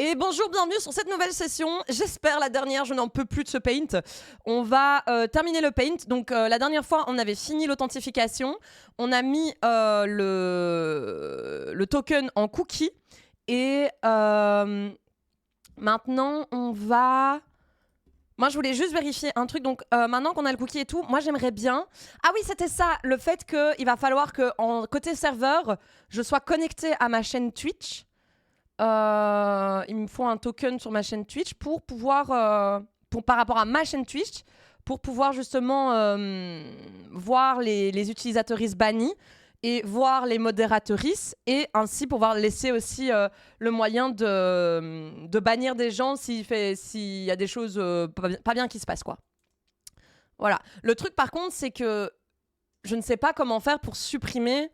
Et bonjour, bienvenue sur cette nouvelle session. J'espère la dernière, je n'en peux plus de ce paint. On va terminer le paint. Donc la dernière fois, on avait fini l'authentification. On a mis le token en cookie. Et maintenant, on va... Moi, je voulais juste vérifier un truc. Donc, maintenant qu'on a le cookie et tout, moi, j'aimerais bien... Ah oui, c'était ça, le fait qu'il va falloir que, côté serveur, je sois connecté à ma chaîne Twitch. Il me faut un token sur ma chaîne Twitch pour pouvoir, par rapport à ma chaîne Twitch, pour pouvoir justement voir les utilisateuristes bannis et voir les modérateuristes et ainsi pouvoir laisser aussi le moyen de bannir des gens s'il y a des choses pas bien qui se passent, quoi. Voilà. Le truc par contre, c'est que je ne sais pas comment faire pour supprimer.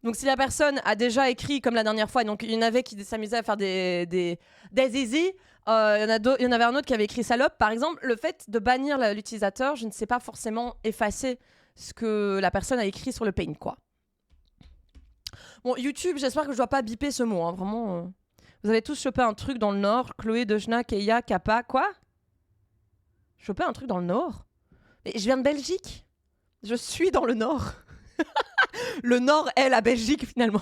Donc si la personne a déjà écrit comme la dernière fois, donc il y en avait qui s'amusaient à faire des zizi, il y en avait un autre qui avait écrit salope par exemple, le fait de bannir l'utilisateur, je ne sais pas forcément effacer ce que la personne a écrit sur le paint, quoi. Bon, YouTube, j'espère que je dois pas biper ce mot, hein, vraiment. Vous avez tous chopé un truc dans le Nord, Chloé, Dejna, Keia, Kappa, quoi? Choper un truc dans le Nord? Et je viens de Belgique. Je suis dans le Nord. Le Nord est la Belgique, finalement.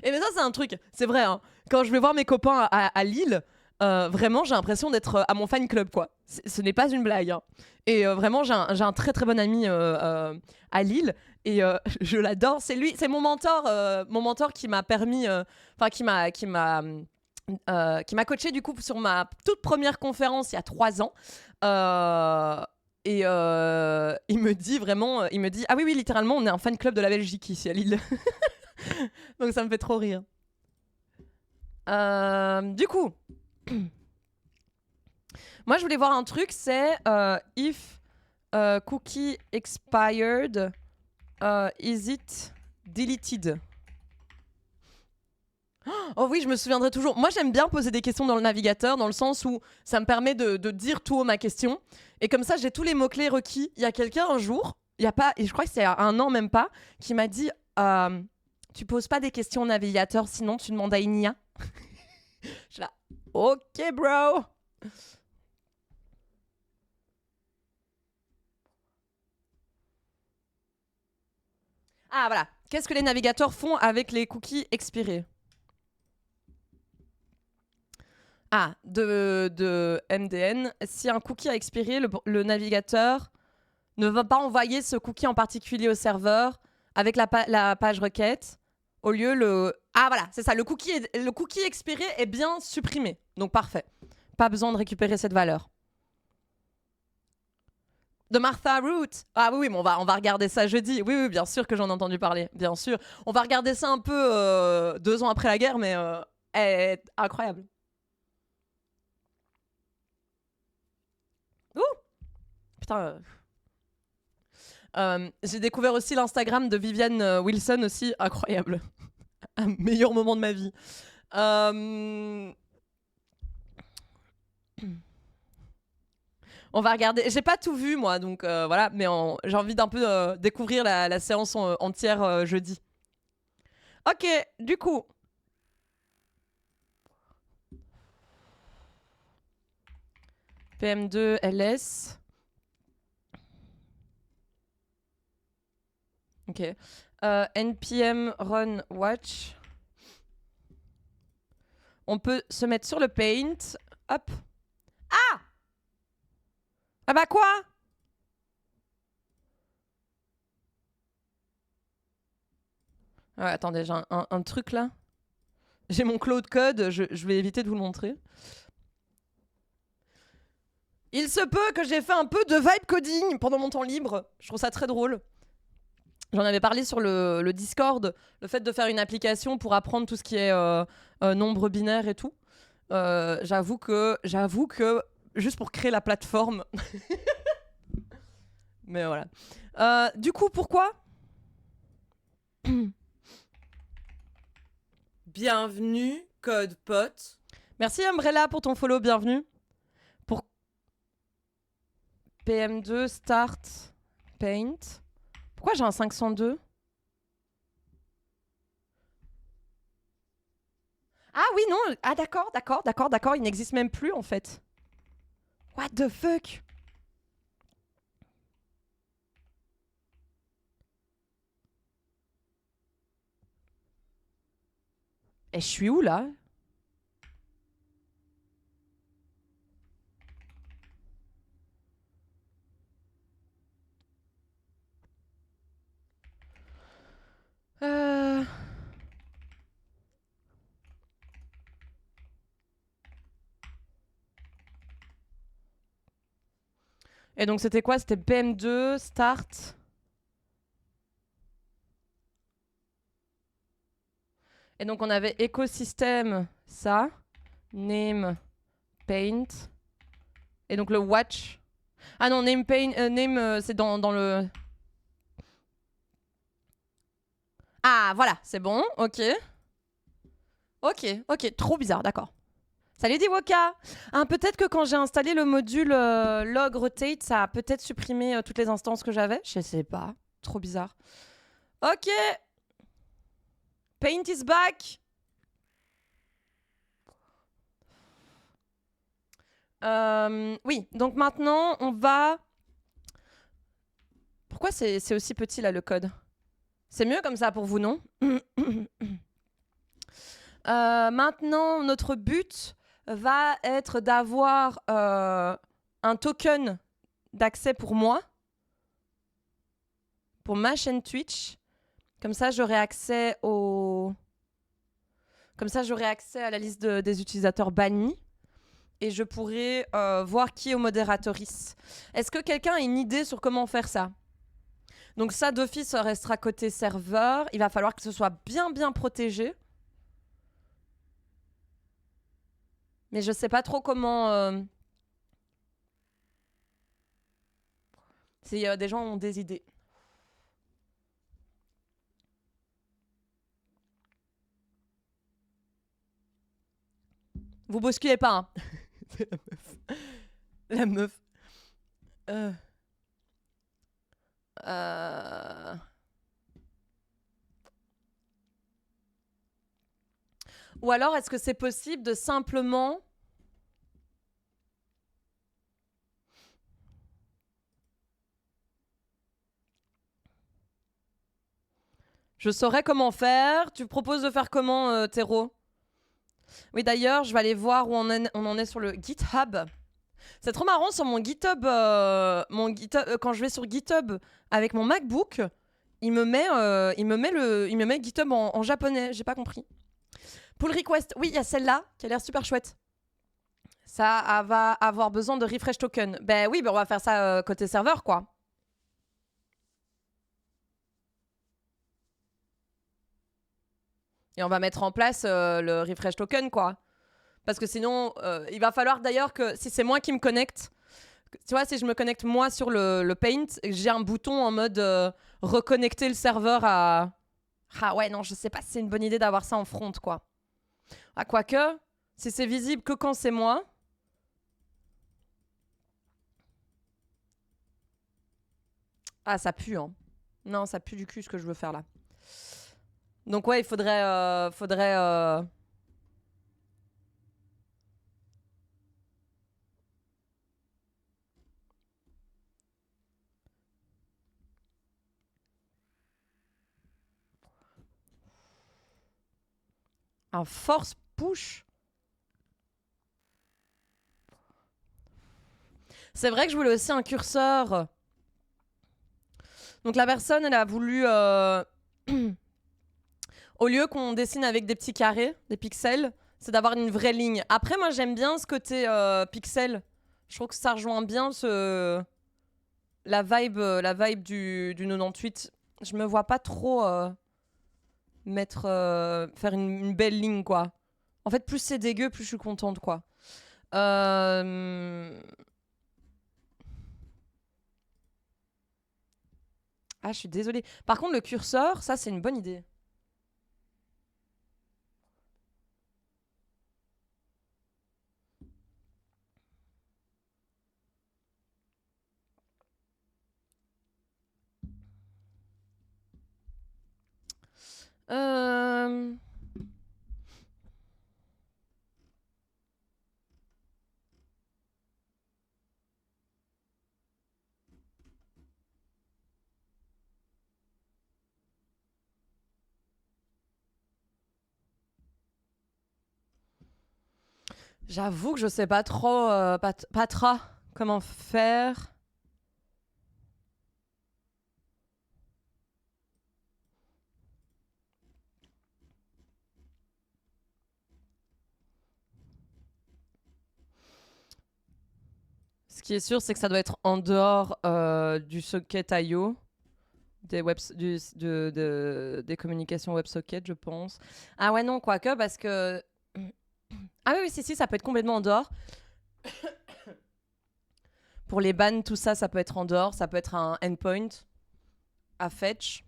Et mais ça, c'est un truc, c'est vrai, hein. Quand je vais voir mes copains à Lille, vraiment, j'ai l'impression d'être à mon fan club, quoi. Ce n'est pas une blague, hein. Et vraiment, j'ai un très très bon ami à Lille, et je l'adore. C'est lui, c'est mon mentor qui m'a permis, enfin qui m'a coaché du coup sur ma toute première conférence il y a 3 ans. Et il me dit vraiment, ah oui, littéralement, on est un fan club de la Belgique ici à Lille. Donc ça me fait trop rire. Du coup, moi je voulais voir un truc, c'est if cookie expired, is it deleted? Oh oui, je me souviendrai toujours. Moi, j'aime bien poser des questions dans le navigateur, dans le sens où ça me permet de dire tout haut ma question. Et comme ça, j'ai tous les mots-clés requis. Il y a quelqu'un un jour, il y a pas, et je crois que c'est un an même pas, qui m'a dit tu poses pas des questions au navigateur, sinon tu demandes à une IA. Je suis là, ok, bro. Ah, voilà. Qu'est-ce que les navigateurs font avec les cookies expirés? Ah, de MDN. Si un cookie a expiré, le navigateur ne va pas envoyer ce cookie en particulier au serveur avec la page requête. Au lieu, Ah voilà, c'est ça. Le cookie expiré est bien supprimé. Donc parfait. Pas besoin de récupérer cette valeur. De Martha Root. Ah oui, mais on va regarder ça jeudi. Oui, bien sûr que j'en ai entendu parler. Bien sûr. On va regarder ça un peu 2 ans après la guerre, mais elle est incroyable. Ouh! Putain. J'ai découvert aussi l'Instagram de Vivienne Wilson aussi. Incroyable. Un meilleur moment de ma vie. On va regarder. J'ai pas tout vu, moi, donc voilà. Mais j'ai envie d'un peu découvrir la séance entière jeudi. Ok, du coup. PM2 LS. Ok. NPM run watch. On peut se mettre sur le paint. Hop. Ah! Ah bah quoi? Ouais, attendez, j'ai un truc là. J'ai mon Cloud Code, je vais éviter de vous le montrer. Il se peut que j'ai fait un peu de vibe coding pendant mon temps libre. Je trouve ça très drôle. J'en avais parlé sur le Discord, le fait de faire une application pour apprendre tout ce qui est nombre binaire et tout. J'avoue que juste pour créer la plateforme. Mais voilà. Du coup, pourquoi? Bienvenue, Code Pot. Merci Umbrella pour ton follow, bienvenue. Pour PM2 Start Paint. Pourquoi j'ai un 502? Ah oui, non. Ah d'accord, d'accord, d'accord, d'accord. Il n'existe même plus en fait. What the fuck? Et je suis où là? Euh... Et donc c'était quoi? C'était PM2, Start. Et donc on avait écosystème, ça. Name, paint. Et donc le watch. Ah non, name, paint, name, c'est dans le... Ah voilà, c'est bon, ok. Ok, ok, trop bizarre, d'accord. Salut Diwoka. Ah, peut-être que quand j'ai installé le module log rotate, ça a peut-être supprimé toutes les instances que j'avais. Je sais pas. Trop bizarre. Ok. Paint is back. Oui, donc maintenant, on va... Pourquoi c'est aussi petit, là, le code? C'est mieux comme ça pour vous, non? Maintenant, notre but va être d'avoir un token d'accès pour moi, pour ma chaîne Twitch. Comme ça, j'aurai accès au... Comme ça, j'aurai accès à la liste des utilisateurs bannis et je pourrai voir qui est au modératrice. Est-ce que quelqu'un a une idée sur comment faire ça? Donc ça, d'office, restera côté serveur. Il va falloir que ce soit bien, bien protégé. Mais je sais pas trop comment... si des gens ont des idées. Vous bousculez pas, hein. C'est la meuf. La meuf. Euh... Euh... Ou alors, est-ce que c'est possible de simplement... Je saurais comment faire. Tu proposes de faire comment, Théro? Oui, d'ailleurs, je vais aller voir où on en est sur le GitHub. C'est trop marrant sur mon GitHub, quand je vais sur GitHub avec mon MacBook, il me met GitHub en japonais. J'ai pas compris. Pull request, oui, il y a celle-là qui a l'air super chouette. Ça va avoir besoin de refresh token. Ben oui, ben on va faire ça côté serveur, quoi. Et on va mettre en place le refresh token, quoi. Parce que sinon, il va falloir d'ailleurs que si c'est moi qui me connecte, tu vois, si je me connecte moi sur le Paint, j'ai un bouton en mode reconnecter le serveur à... Ah ouais, non, je sais pas si c'est une bonne idée d'avoir ça en front, quoi. Ah, quoique, si c'est visible que quand c'est moi... Ah, ça pue, hein. Non, ça pue du cul ce que je veux faire là. Donc ouais, il faudrait... un force push. C'est vrai que je voulais aussi un curseur. Donc la personne, elle a voulu... au lieu qu'on dessine avec des petits carrés, des pixels, c'est d'avoir une vraie ligne. Après, moi, j'aime bien ce côté pixel. Je trouve que ça rejoint bien la vibe du 98. Je me vois pas trop faire une belle ligne, quoi. En fait, plus c'est dégueu, plus je suis contente, quoi. Ah, je suis désolée. Par contre, le curseur, ça, c'est une bonne idée. Euh... J'avoue que je sais pas trop, pas trop comment faire. Ce qui est sûr, c'est que ça doit être en dehors du socket I/O, des communications WebSocket, je pense. Ah ouais, non, quoique, parce que... Ah oui, oui, si, ça peut être complètement en dehors. Pour les bans, tout ça, ça peut être en dehors. Ça peut être un endpoint à fetch.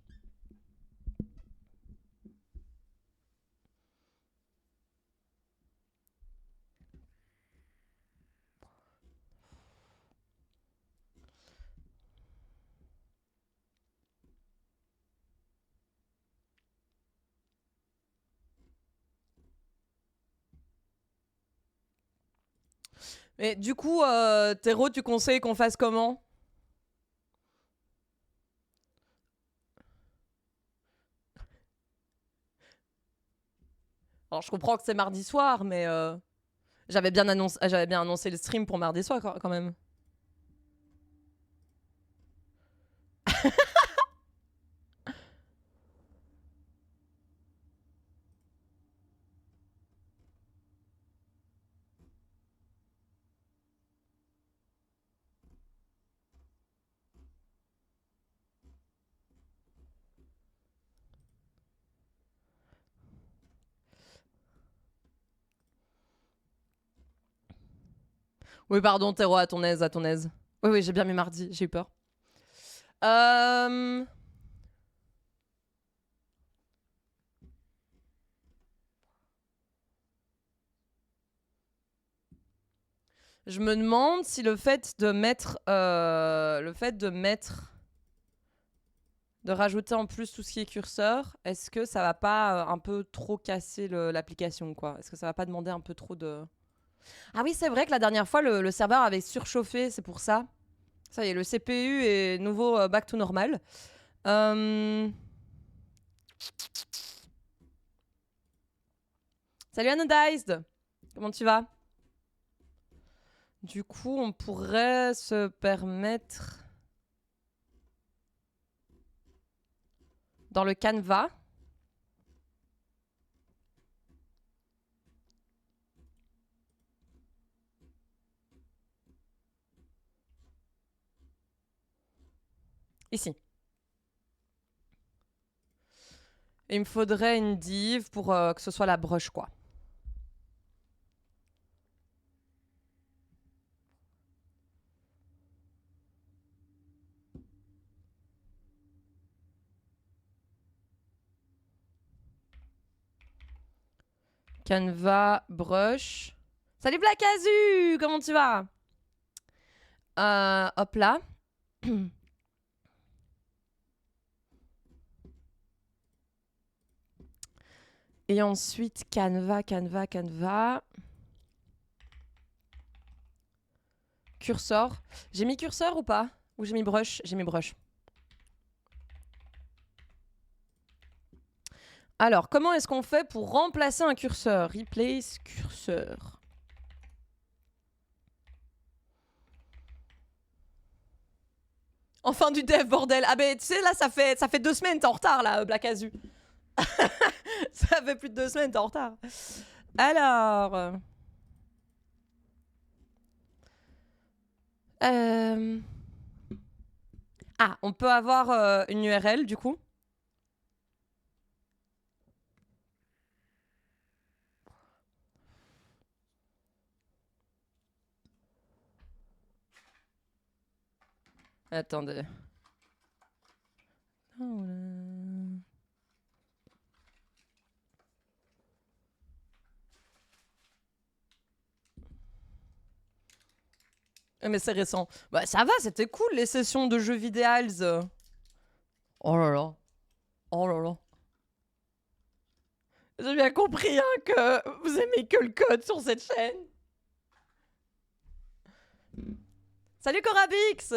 Mais du coup, Théro, tu conseilles qu'on fasse comment? Alors, je comprends que c'est mardi soir, mais j'avais bien annoncé le stream pour mardi soir quand même. Oui, pardon, Théro, à ton aise, à ton aise. Oui, oui, j'ai bien mis mardi, j'ai eu peur. Euh... Je me demande si le fait de mettre... de rajouter en plus tout ce qui est curseur, est-ce que ça va pas un peu trop casser l'application, quoi? Est-ce que ça va pas demander un peu trop de... Ah oui, c'est vrai que la dernière fois, le serveur avait surchauffé, c'est pour ça. Ça y est, le CPU est nouveau back to normal. Salut Anodized, comment tu vas? Du coup, on pourrait se permettre... Dans le Canva... Ici. Il me faudrait une div pour que ce soit la brush, quoi. Canva, brush. Salut Black Azu, comment tu vas? Hop là. Et ensuite, Canva. Cursor. J'ai mis curseur ou pas? Ou j'ai mis brush? J'ai mis brush. Alors, comment est-ce qu'on fait pour remplacer un curseur? Replace curseur. Enfin du dev, bordel. Ah ben, tu sais, là, ça fait 2 semaines, t'es en retard, là, Black Azu. Ça fait plus de 2 semaines, t'es en retard. Alors... Ah, on peut avoir une URL, du coup. Attendez. Mais c'est récent. Bah ça va, c'était cool les sessions de jeux vidéo. Oh là là. Oh là là. J'ai bien compris hein, que vous aimez que le code sur cette chaîne. Salut Corabix.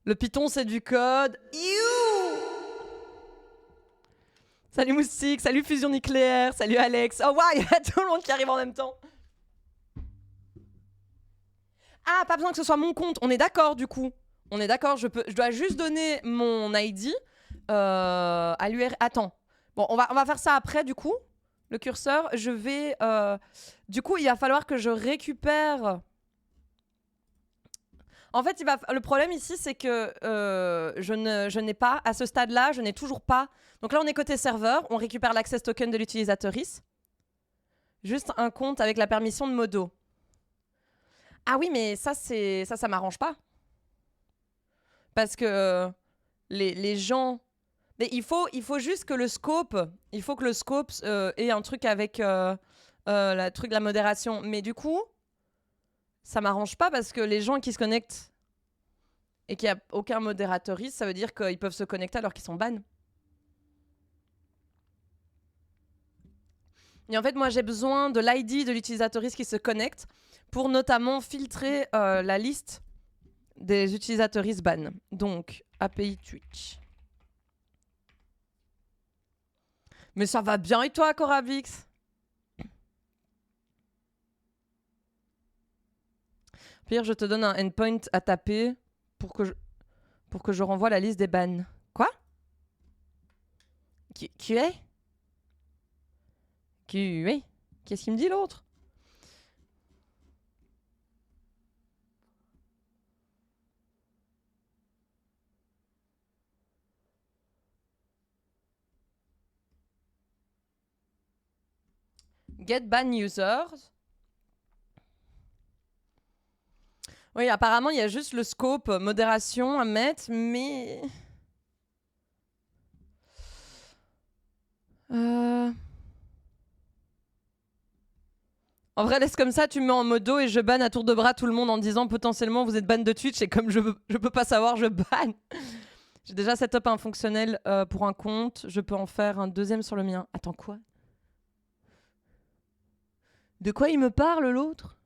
Le Python, c'est du code. You. Salut Moustique, salut Fusion Nucléaire, salut Alex. Oh waouh, il y a tout le monde qui arrive en même temps. Ah, pas besoin que ce soit mon compte. On est d'accord du coup. On est d'accord, je dois juste donner mon ID à l'URL. Attends. Bon, on va faire ça après du coup. Le curseur, je vais... Du coup, il va falloir que je récupère... En fait, le problème ici, c'est que je n'ai pas, à ce stade-là, je n'ai toujours pas... Donc là, on est côté serveur, on récupère l'access token de l'utilisatrice. Juste un compte avec la permission de modo. Ah oui, mais ça m'arrange pas. Parce que les gens... Mais il faut juste que le scope... Il faut que le scope ait un truc avec la modération. Mais du coup, ça m'arrange pas parce que les gens qui se connectent et qu'il n'y a aucun modératoriste, ça veut dire qu'ils peuvent se connecter alors qu'ils sont ban. Et en fait, moi, j'ai besoin de l'ID de l'utilisatrice qui se connecte pour notamment filtrer la liste des utilisatrices ban. Donc, API Twitch. Mais ça va bien et toi, Coravix? Pire, je te donne un endpoint à taper pour que je renvoie la liste des bans. Quoi? Qui est? Qu'est-ce qu'il me dit l'autre? Get ban users. Oui, apparemment, il y a juste le scope modération à mettre, mais... En vrai, laisse comme ça, tu me mets en modo et je banne à tour de bras tout le monde en disant potentiellement vous êtes ban de Twitch et comme je peux pas savoir, je banne. J'ai déjà set up un fonctionnel pour un compte, je peux en faire un deuxième sur le mien. Attends, quoi? De quoi il me parle, l'autre?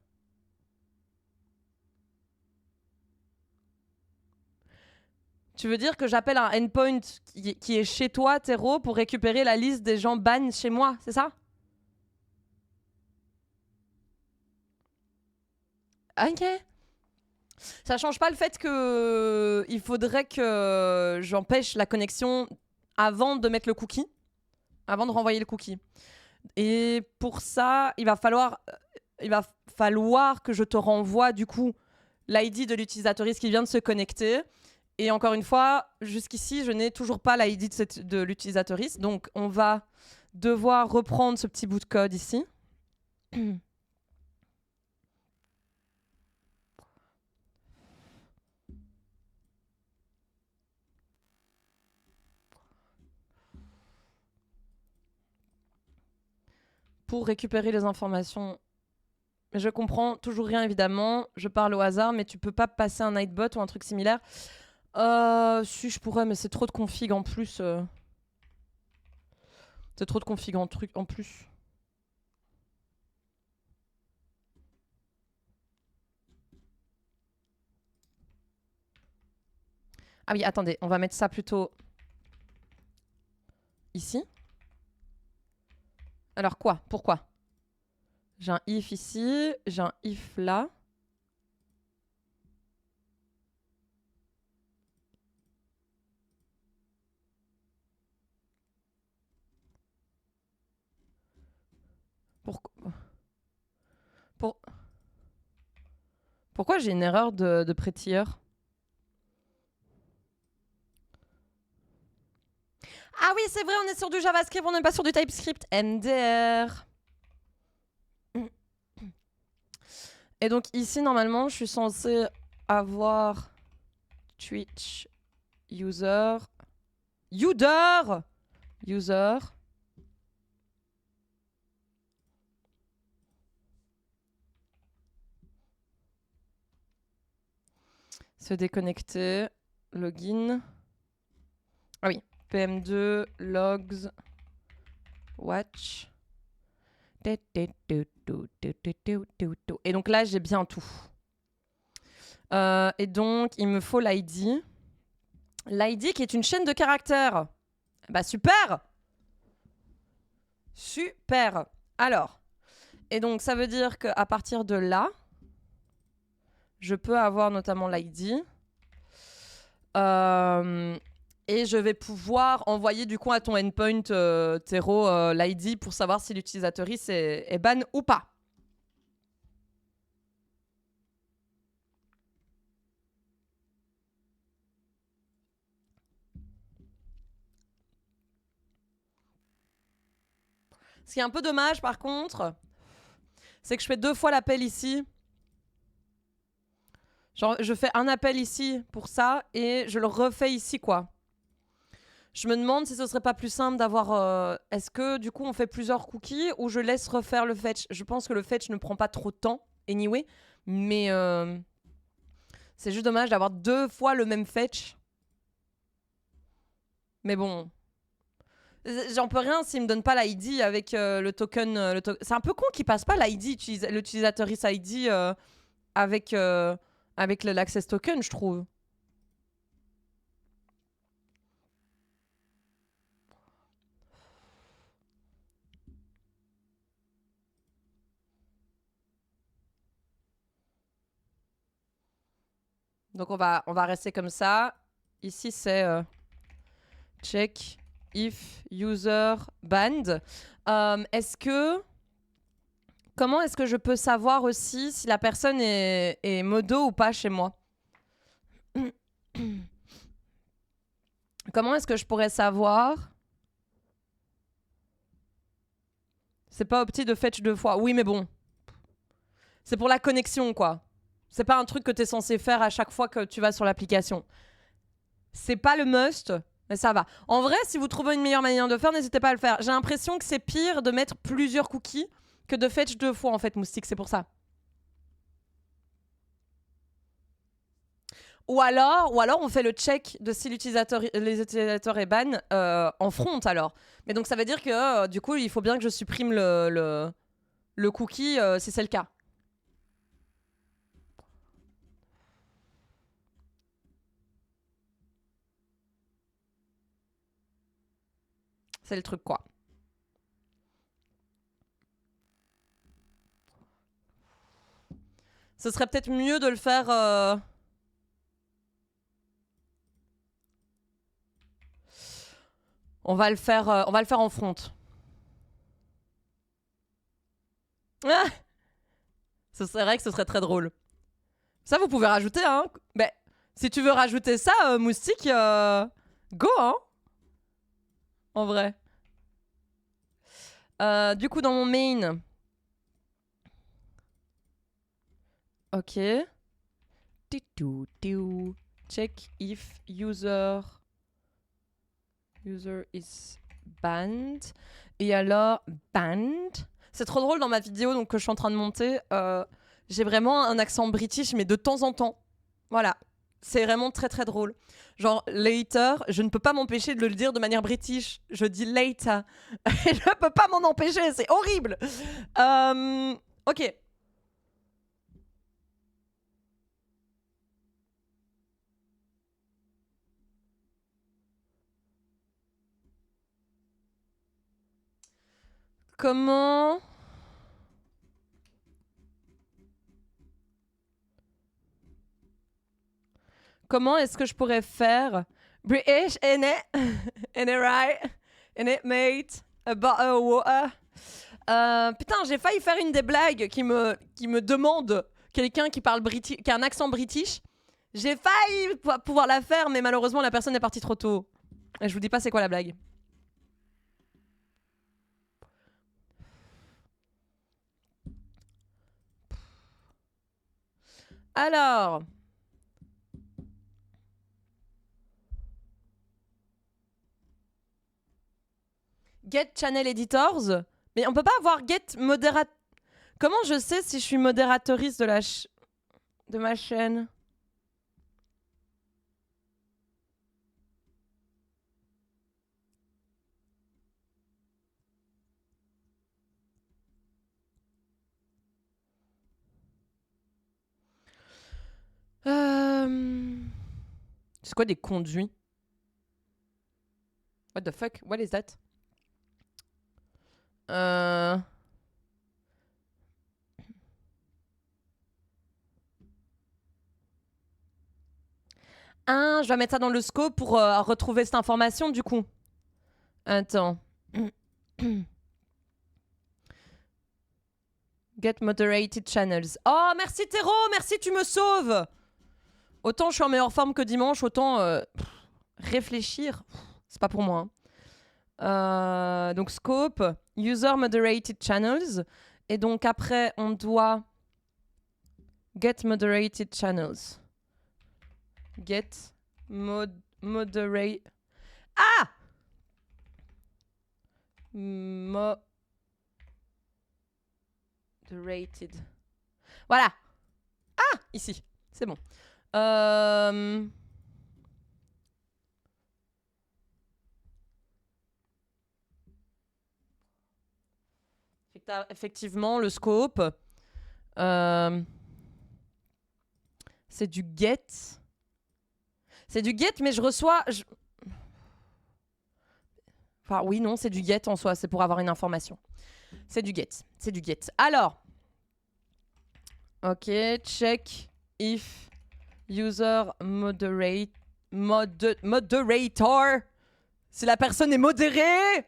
Tu veux dire que j'appelle un endpoint qui est chez toi, Tero, pour récupérer la liste des gens ban chez moi, c'est ça? Ok. Ça change pas le fait que il faudrait que j'empêche la connexion avant de mettre le cookie, avant de renvoyer le cookie. Et pour ça, il va falloir que je te renvoie du coup l'ID de l'utilisatrice qui vient de se connecter. Et encore une fois, jusqu'ici, je n'ai toujours pas l'ID de l'utilisatrice. Donc, on va devoir reprendre ce petit bout de code ici. Pour récupérer les informations. Je comprends toujours rien, évidemment. Je parle au hasard, mais tu peux pas passer un nightbot ou un truc similaire. Si, je pourrais, mais c'est trop de config en plus. C'est trop de config en plus. Ah oui, attendez, on va mettre ça plutôt ici. Alors quoi? Pourquoi? J'ai un if ici, j'ai un if là. Pourquoi j'ai une erreur de prettier? Ah oui, c'est vrai, on est sur du JavaScript, on n'est pas sur du TypeScript. MDR. Et donc ici, normalement, je suis censée avoir Twitch user. User. Se déconnecter. Login. Ah oui. PM2, logs, watch. Et donc là, j'ai bien tout. Et donc, il me faut l'ID. L'ID qui est une chaîne de caractères. Bah super. Super. Alors, et donc ça veut dire qu'à partir de là, je peux avoir notamment l'ID. Et je vais pouvoir envoyer du coup à ton endpoint Tero l'ID pour savoir si l'utilisatrice est ban ou pas. Ce qui est un peu dommage par contre, c'est que je fais 2 fois l'appel ici. Genre je fais un appel ici pour ça et je le refais ici quoi. Je me demande si ce serait pas plus simple d'avoir... Est-ce que du coup on fait plusieurs cookies ou je laisse refaire le fetch? Je pense que le fetch ne prend pas trop de temps, anyway. Mais c'est juste dommage d'avoir 2 fois le même fetch. Mais bon... J'en peux rien s'il me donne pas l'ID avec le token. C'est un peu con qu'il passe pas l'ID, l'utilisatrice ID avec, avec l'access token, je trouve. Donc on va rester comme ça. Ici c'est check if user banned. Est-ce que... Comment est-ce que je peux savoir aussi si la personne est modo ou pas chez moi? Comment est-ce que je pourrais savoir? C'est pas opti de fetch 2 fois. Oui, mais bon. C'est pour la connexion, quoi. C'est pas un truc que t'es censé faire à chaque fois que tu vas sur l'application. C'est pas le must, mais ça va. En vrai, si vous trouvez une meilleure manière de faire, n'hésitez pas à le faire. J'ai l'impression que c'est pire de mettre plusieurs cookies que de fetch 2 fois, en fait, Moustique. C'est pour ça. Ou alors on fait le check de si les utilisateurs est ban en front alors. Mais donc ça veut dire que du coup il faut bien que je supprime le cookie si c'est le cas. C'est le truc quoi. Ce serait peut-être mieux de le faire... on va le faire en front. Ah, ce serait vrai que ce serait très drôle. Ça, vous pouvez rajouter, hein. Ben, si tu veux rajouter ça, Moustique, go, hein. En vrai. Du coup, dans mon main... Ok. Check if user is banned. Et alors, banned. C'est trop drôle dans ma vidéo donc, que je suis en train de monter. J'ai vraiment un accent british, mais de temps en temps. Voilà. C'est vraiment très très drôle. Genre, later, je ne peux pas m'empêcher de le dire de manière british. Je dis later. Et je ne peux pas m'en empêcher, c'est horrible. Ok. Comment est-ce que je pourrais faire British, innit? Innit right? Innit mate? A bottle of water? Putain, j'ai failli faire une des blagues qui me demande quelqu'un qui parle british, qui a un accent british. J'ai failli pouvoir la faire, mais malheureusement la personne est partie trop tôt. Et je vous dis pas c'est quoi la blague. Alors... Get Channel Editors. Mais on peut pas avoir Get Moderat... Comment je sais si je suis modératrice de ma chaîne? C'est quoi des conduits? What the fuck? What is that? Ah, je dois mettre ça dans le scope pour retrouver cette information du coup. Attends. Get moderated channels. Oh, merci Théro, merci, tu me sauves. Autant je suis en meilleure forme que dimanche, autant réfléchir, c'est pas pour moi. Hein. Donc scope, user moderated channels. Et donc après, on doit get moderated channels. Get moderate. Ah! Moderated. Voilà. Ah! Ici. C'est bon. Effectivement, le scope. C'est du get. C'est du get, mais je reçois... Enfin, oui, non, c'est du get en soi. C'est pour avoir une information. C'est du get. C'est du get. Alors. Ok, check if user moderator. Si la personne est modérée.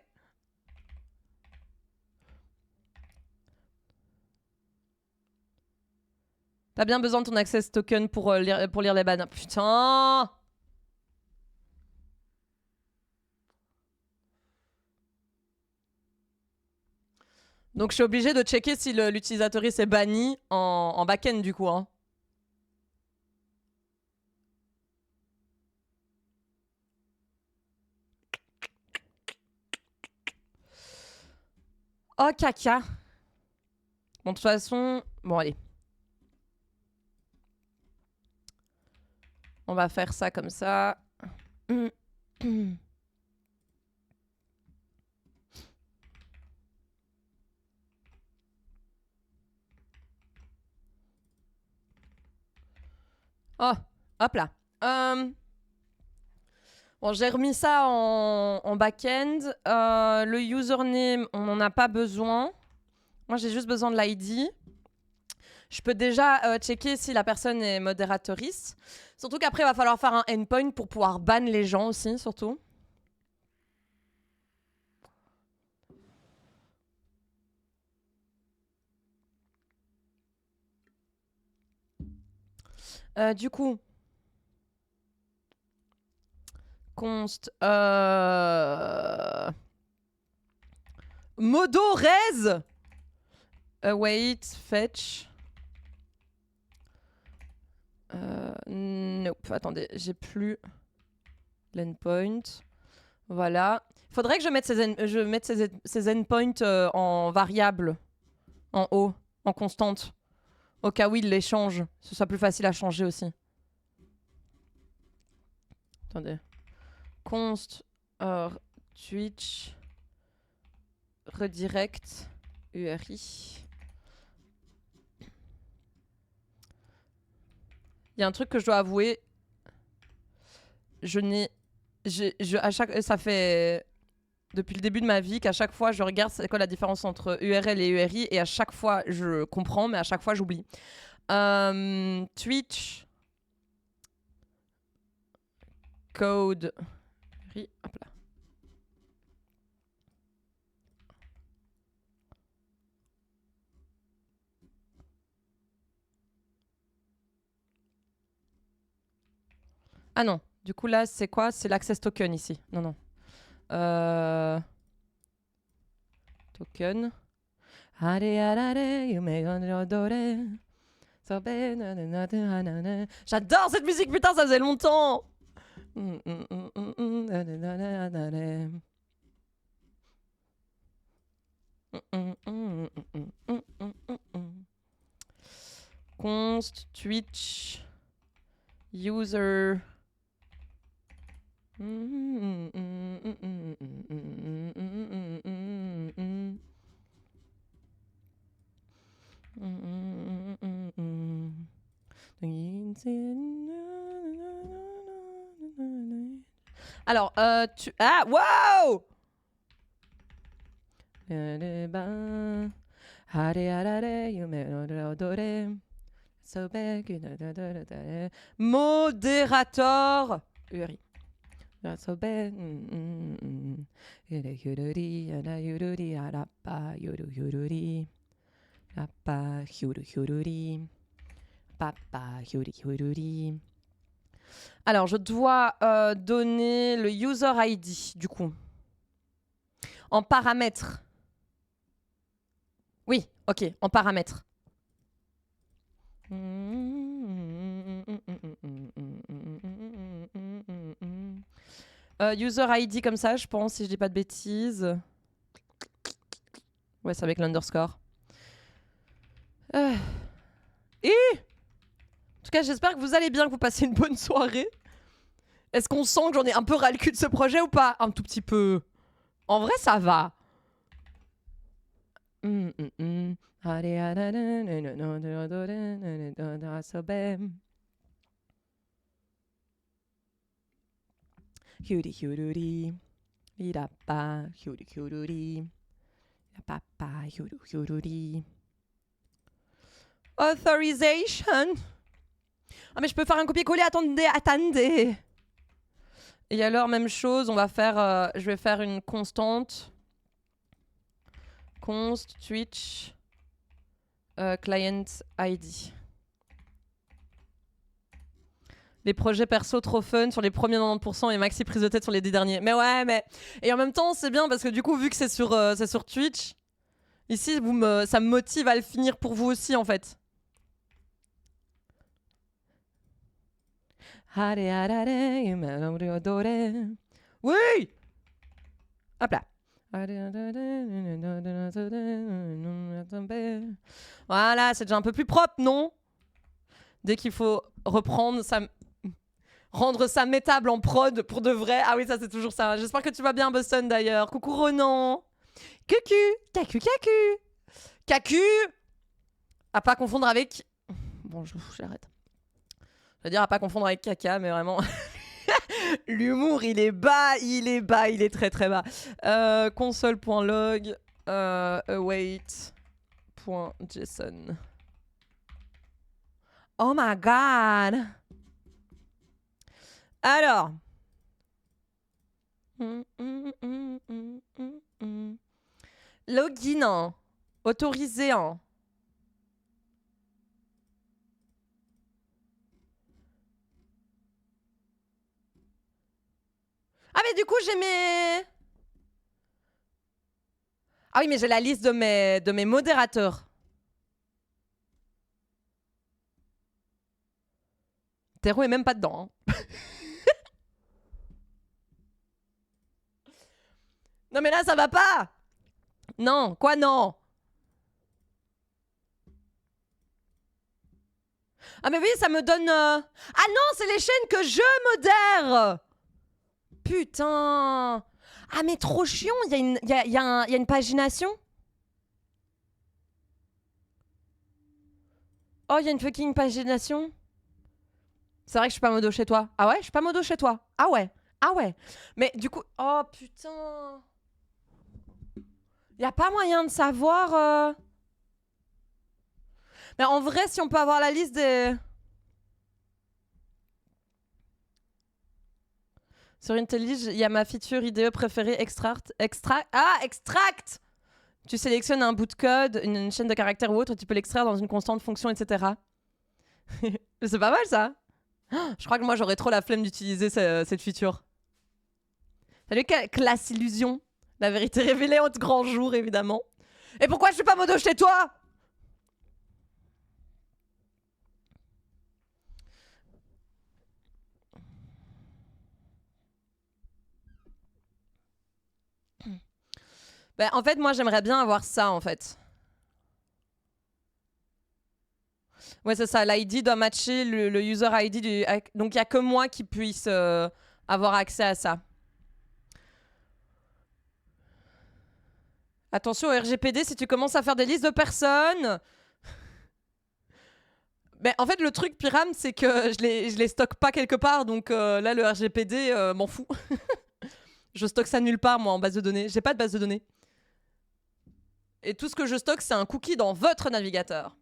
T'as bien besoin de ton access token pour lire les bans. Putain. Donc je suis obligée de checker si l'utilisatrice est banni en back-end du coup. Hein. Oh caca. Bon de toute façon, bon allez. On va faire ça comme ça. Oh, hop là. Bon, j'ai remis ça en back-end. Le username, on n'en a pas besoin. Moi, j'ai juste besoin de l'ID. Je peux déjà checker si la personne est modératrice. Surtout qu'après, il va falloir faire un endpoint pour pouvoir ban les gens aussi, surtout. Du coup, const modo res await fetch nope, attendez, j'ai plus l'endpoint. Voilà. Faudrait que je mette ces endpoints en variable en haut, en constante. Au cas où il les change. Ce soit plus facile à changer aussi. Attendez. Const Twitch redirect URI. Il y a un truc que je dois avouer. Ça fait depuis le début de ma vie qu'à chaque fois je regarde c'est quoi la différence entre URL et URI et à chaque fois je comprends mais à chaque fois j'oublie. Twitch code hop là. Ah non, du coup là c'est quoi? C'est l'access token ici. Non non. Token. J'adore cette musique, putain, ça faisait longtemps. Const Twitch user Alors, Ah, wow! Modérateur. Uri. Alors, je dois donner le user ID, du coup. En paramètres. Oui, ok, en paramètres. User ID comme ça, je pense, si je dis pas de bêtises. Ouais, c'est avec l'underscore. Et en tout cas, j'espère que vous allez bien, que vous passez une bonne soirée. Est-ce qu'on sent que j'en ai un peu ras le cul de ce projet ou pas? Un tout petit peu. En vrai, ça va. Authorization. Ah mais je peux faire un copier-coller, attendez. Et alors, même chose, on va faire... je vais faire une constante. Const Twitch client ID. Les projets perso trop fun sur les premiers 90% et maxi prise de tête sur les 10 derniers. Mais ouais, mais... Et en même temps, c'est bien parce que du coup, vu que c'est sur Twitch, ici, ça me motive à le finir pour vous aussi, en fait. Oui! Hop là. Voilà, c'est déjà un peu plus propre, non? Dès qu'il faut rendre ça métable en prod pour de vrai. Ah oui, ça c'est toujours ça. J'espère que tu vas bien, Boston, d'ailleurs. Coucou Ronan. Cucu. Cacu, cacu. Cacu. À pas confondre avec... Bon, j'arrête. Je veux dire à pas confondre avec caca, mais vraiment... L'humour, il est bas, il est très très bas. Console.log await.json. Oh my god. Alors. Login. Autorisé. Ah mais du coup j'ai mes... Ah oui mais j'ai la liste de mes modérateurs. Tero est même pas dedans. Hein. Non mais là ça va pas. Non, quoi non? Ah mais oui, ça me donne... Ah non, c'est les chaînes que je modère. Putain. Ah mais trop chiant, il y a une pagination. Oh, il y a une fucking pagination. C'est vrai que je suis pas modo chez toi. Ah ouais, je suis pas modo chez toi. Ah ouais. Ah ouais. Mais du coup... Oh putain. Y a pas moyen de savoir... Mais en vrai, si on peut avoir la liste des... Sur IntelliJ, il y a ma feature IDE préférée, Extract. Extract. Tu sélectionnes un bout de code, une chaîne de caractères ou autre, tu peux l'extraire dans une constante fonction, etc. C'est pas mal ça. Je crois que moi j'aurais trop la flemme d'utiliser cette feature. Salut, classe illusion. La vérité révélée en grand jour, évidemment. Et pourquoi je suis pas modo chez toi? Ben, en fait, moi j'aimerais bien avoir ça en fait. Ouais, c'est ça. L'ID doit matcher le user ID du... Donc il n'y a que moi qui puisse avoir accès à ça. Attention au RGPD, si tu commences à faire des listes de personnes... Mais en fait, le truc, Pyram, c'est que je les stocke pas quelque part. Donc là, le RGPD m'en fout. Je stocke ça nulle part, moi, en base de données. J'ai pas de base de données. Et tout ce que je stocke, c'est un cookie dans votre navigateur.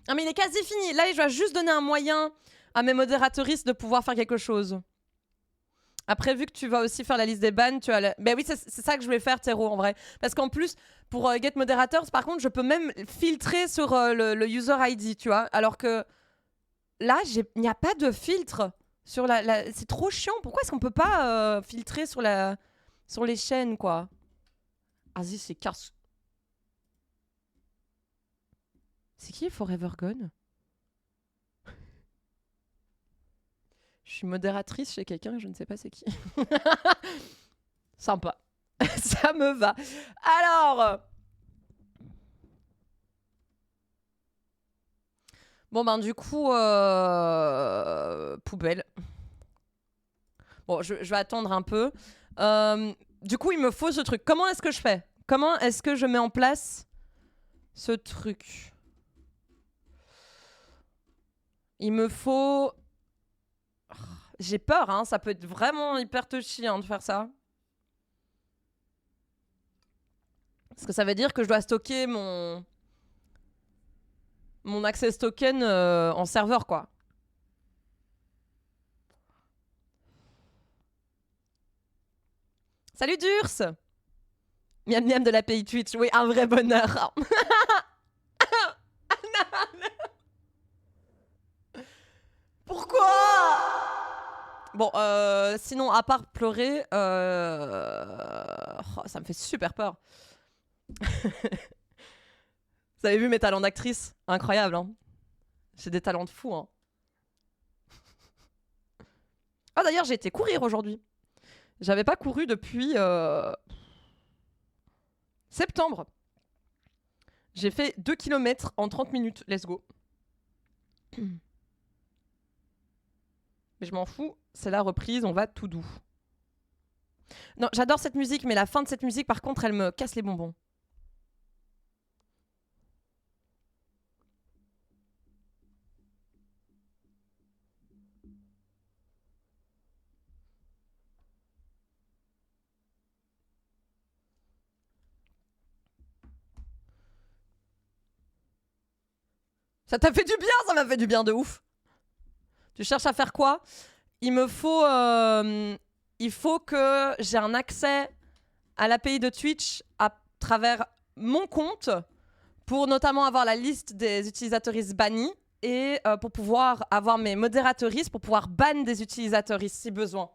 Ah, mais il est quasi fini. Là, je dois juste donner un moyen à mes modératrices de pouvoir faire quelque chose. Après, vu que tu vas aussi faire la liste des bans, tu as la... Ben oui, c'est ça que je vais faire, Théro, en vrai. Parce qu'en plus, pour Get Moderators, par contre, je peux même filtrer sur le user ID, tu vois. Alors que là, il n'y a pas de filtre sur la... C'est trop chiant. Pourquoi est-ce qu'on peut pas filtrer sur les chaînes, quoi? Vas-y, c'est Cars. C'est qui Forever Gone? Je suis modératrice chez quelqu'un, je ne sais pas c'est qui. Sympa. Ça me va. Alors. Bon, ben, du coup, poubelle. Bon, je vais attendre un peu. Du coup, il me faut ce truc. Comment est-ce que je fais? Comment est-ce que je mets en place ce truc? Il me faut... J'ai peur, hein. Ça peut être vraiment hyper touchy de faire ça. Parce que ça veut dire que je dois stocker mon access token en serveur, quoi. Salut Durs! Miam miam de l'API Twitch. Oui, un vrai bonheur. Pourquoi? Bon, sinon, à part pleurer, oh, ça me fait super peur. Vous avez vu mes talents d'actrice? Incroyable, hein? J'ai des talents de fou, hein. Ah, d'ailleurs, j'ai été courir aujourd'hui. J'avais pas couru depuis septembre. J'ai fait 2 km en 30 minutes. Let's go. Mais je m'en fous, c'est la reprise, on va tout doux. Non, j'adore cette musique, mais la fin de cette musique, par contre, elle me casse les bonbons. Ça t'a fait du bien? Ça m'a fait du bien de ouf. Tu cherches à faire quoi? Il me faut... il faut que j'ai un accès à l'API de Twitch à travers mon compte pour notamment avoir la liste des utilisateuristes bannis et pour pouvoir avoir mes modérateuristes pour pouvoir ban des utilisateuristes si besoin.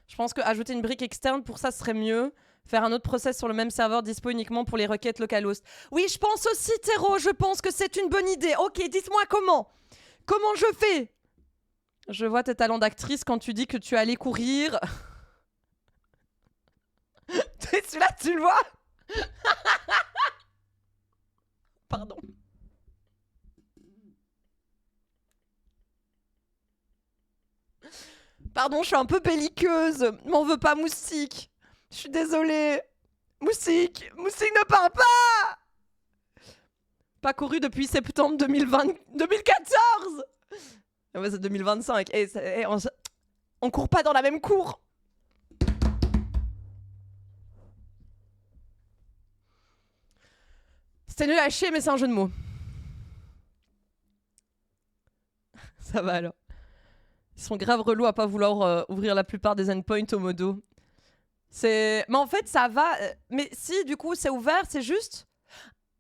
Je pense qu'ajouter une brique externe pour ça serait mieux. Faire un autre process sur le même serveur dispo uniquement pour les requêtes localhost. Oui, je pense aussi, Théro, je pense que c'est une bonne idée. Ok, dites-moi comment. Comment je fais? Je vois tes talents d'actrice quand tu dis que tu allais courir. Celui-là, tu le vois? Pardon. Pardon, je suis un peu belliqueuse. M'en veux pas, Moustique. Je suis désolée. Moustique ne parle pas. Pas couru depuis septembre 2014. Ah ouais, c'est 2025. Et on court pas dans la même cour. C'était nul à chier, mais c'est un jeu de mots. Ça va alors. Ils sont grave relous à pas vouloir ouvrir la plupart des endpoints au modo. Mais en fait, ça va. Mais si, du coup, c'est ouvert, c'est juste...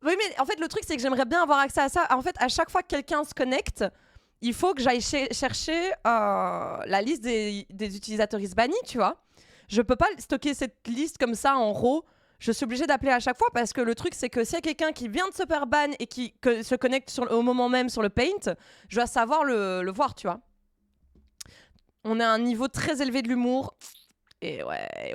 Oui, mais en fait, le truc, c'est que j'aimerais bien avoir accès à ça. En fait, à chaque fois que quelqu'un se connecte, il faut que j'aille chercher la liste des utilisateuristes bannis, tu vois. Je peux pas stocker cette liste comme ça en RAW. Je suis obligée d'appeler à chaque fois parce que le truc, c'est que s'il y a quelqu'un qui vient de se faire ban et qui se connecte au moment même sur le Paint, je dois savoir le voir, tu vois. On a un niveau très élevé de l'humour. Et ouais.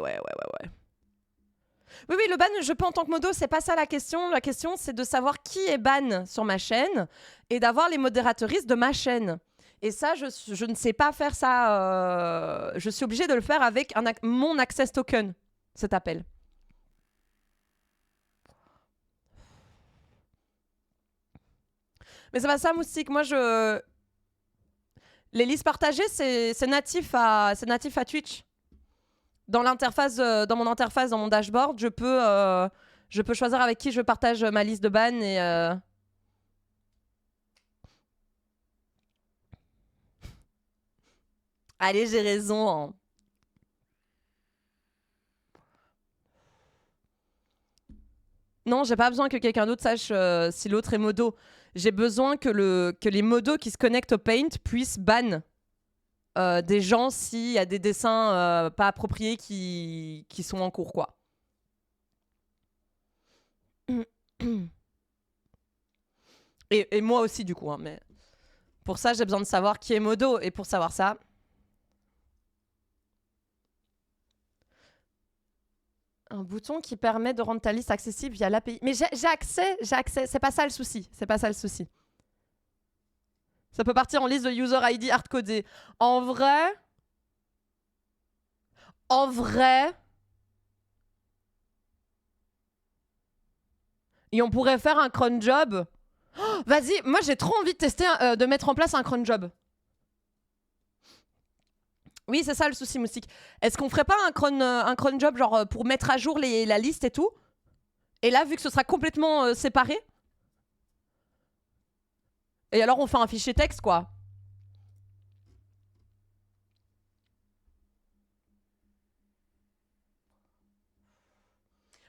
Oui, le ban, je peux en tant que modo, c'est pas ça la question. La question, c'est de savoir qui est ban sur ma chaîne et d'avoir les modérateuristes de ma chaîne. Et ça, je ne sais pas faire ça. Je suis obligée de le faire avec mon access token, cet appel. Mais c'est pas ça, Moustique. Moi, je... Les listes partagées, c'est natif à Twitch. Dans l'interface, dans mon interface, dans mon dashboard, je peux choisir avec qui je partage ma liste de ban et... Allez, j'ai raison. Hein. Non, j'ai pas besoin que quelqu'un d'autre sache si l'autre est modo. J'ai besoin que les modos qui se connectent au Paint puissent ban des gens s'il y a des dessins pas appropriés qui sont en cours, quoi. Et moi aussi, du coup. Hein, mais pour ça, j'ai besoin de savoir qui est modo. Et pour savoir ça... Un bouton qui permet de rendre ta liste accessible via l'API. Mais j'ai accès. C'est pas ça le souci. C'est pas ça le souci. Ça peut partir en liste de user ID hardcodé. En vrai... Et on pourrait faire un cron job. Oh, vas-y, moi j'ai trop envie de tester, de mettre en place un cron job. Oui, c'est ça le souci, Moustique. Est-ce qu'on ferait pas un cron job genre pour mettre à jour la liste et tout? Et là, vu que ce sera complètement séparé. Et alors on fait un fichier texte, quoi.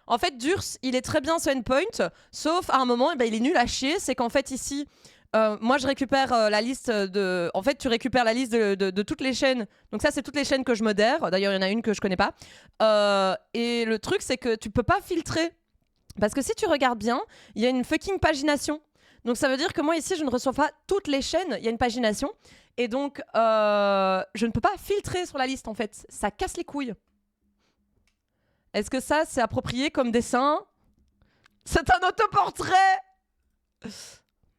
En fait, Durs, il est très bien sur Endpoint, sauf à un moment, il est nul à chier. C'est qu'en fait, ici, moi, je récupère la liste de... En fait, tu récupères la liste de toutes les chaînes. Donc ça, c'est toutes les chaînes que je modère. D'ailleurs, il y en a une que je connais pas. Et le truc, c'est que tu peux pas filtrer. Parce que si tu regardes bien, il y a une fucking pagination. Donc ça veut dire que moi, ici, je ne reçois pas toutes les chaînes. Il y a une pagination. Et donc, je ne peux pas filtrer sur la liste, en fait. Ça casse les couilles. Est-ce que ça, c'est approprié comme dessin? C'est un autoportrait!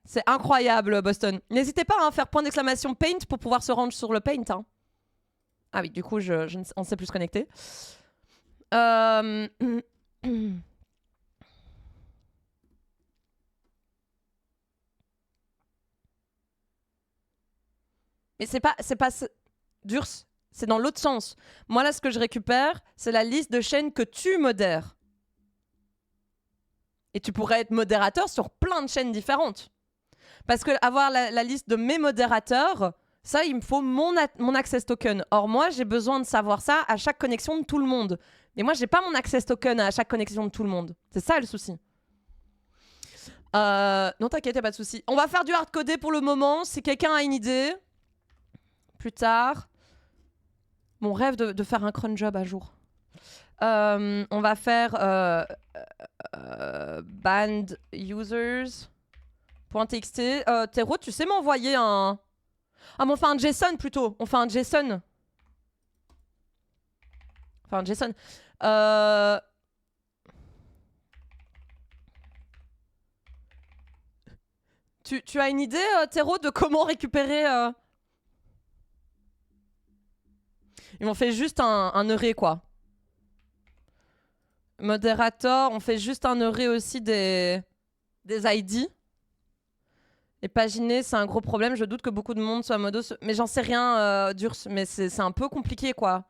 C'est incroyable, Boston. N'hésitez pas à faire point d'exclamation Paint pour pouvoir se rendre sur le Paint. Hein. Ah oui, du coup, on ne sait plus se connecter. Mais c'est pas Durs, c'est dans l'autre sens. Moi, là, ce que je récupère, c'est la liste de chaînes que tu modères. Et tu pourrais être modérateur sur plein de chaînes différentes. Parce que avoir la liste de mes modérateurs, ça, il me faut mon access token. Or, moi, j'ai besoin de savoir ça à chaque connexion de tout le monde. Et moi, j'ai pas mon access token à chaque connexion de tout le monde. C'est ça le souci. Non, t'inquiète, y'a pas de souci. On va faire du hardcodé pour le moment. Si quelqu'un a une idée, plus tard. Mon rêve de faire un cron job à jour. On va faire band users. .txt. Théro, tu sais m'envoyer un... Ah, mais on fait un JSON plutôt. On fait un JSON. Enfin, un JSON. Tu as une idée, Théro, de comment récupérer... Ils m'ont fait juste un heuré, quoi. Modérateur, on fait juste un heuré aussi des ID. Et paginer, c'est un gros problème. Je doute que beaucoup de monde soit modo. Mais j'en sais rien, Durs. Mais c'est un peu compliqué, quoi.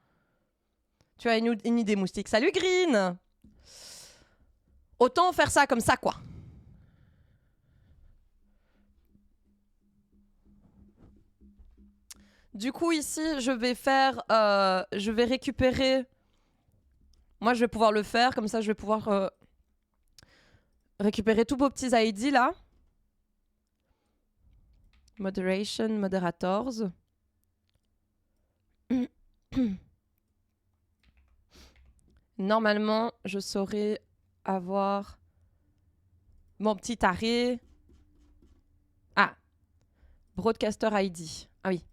Tu as une idée, Moustique. Salut, Green! Autant faire ça comme ça, quoi. Du coup, ici, je vais récupérer... Moi, je vais pouvoir le faire. Comme ça, je vais pouvoir récupérer tous vos petits ID, là. Moderation, moderators. Normalement, je saurais avoir mon petit arrêt. Ah. Broadcaster ID. Ah oui.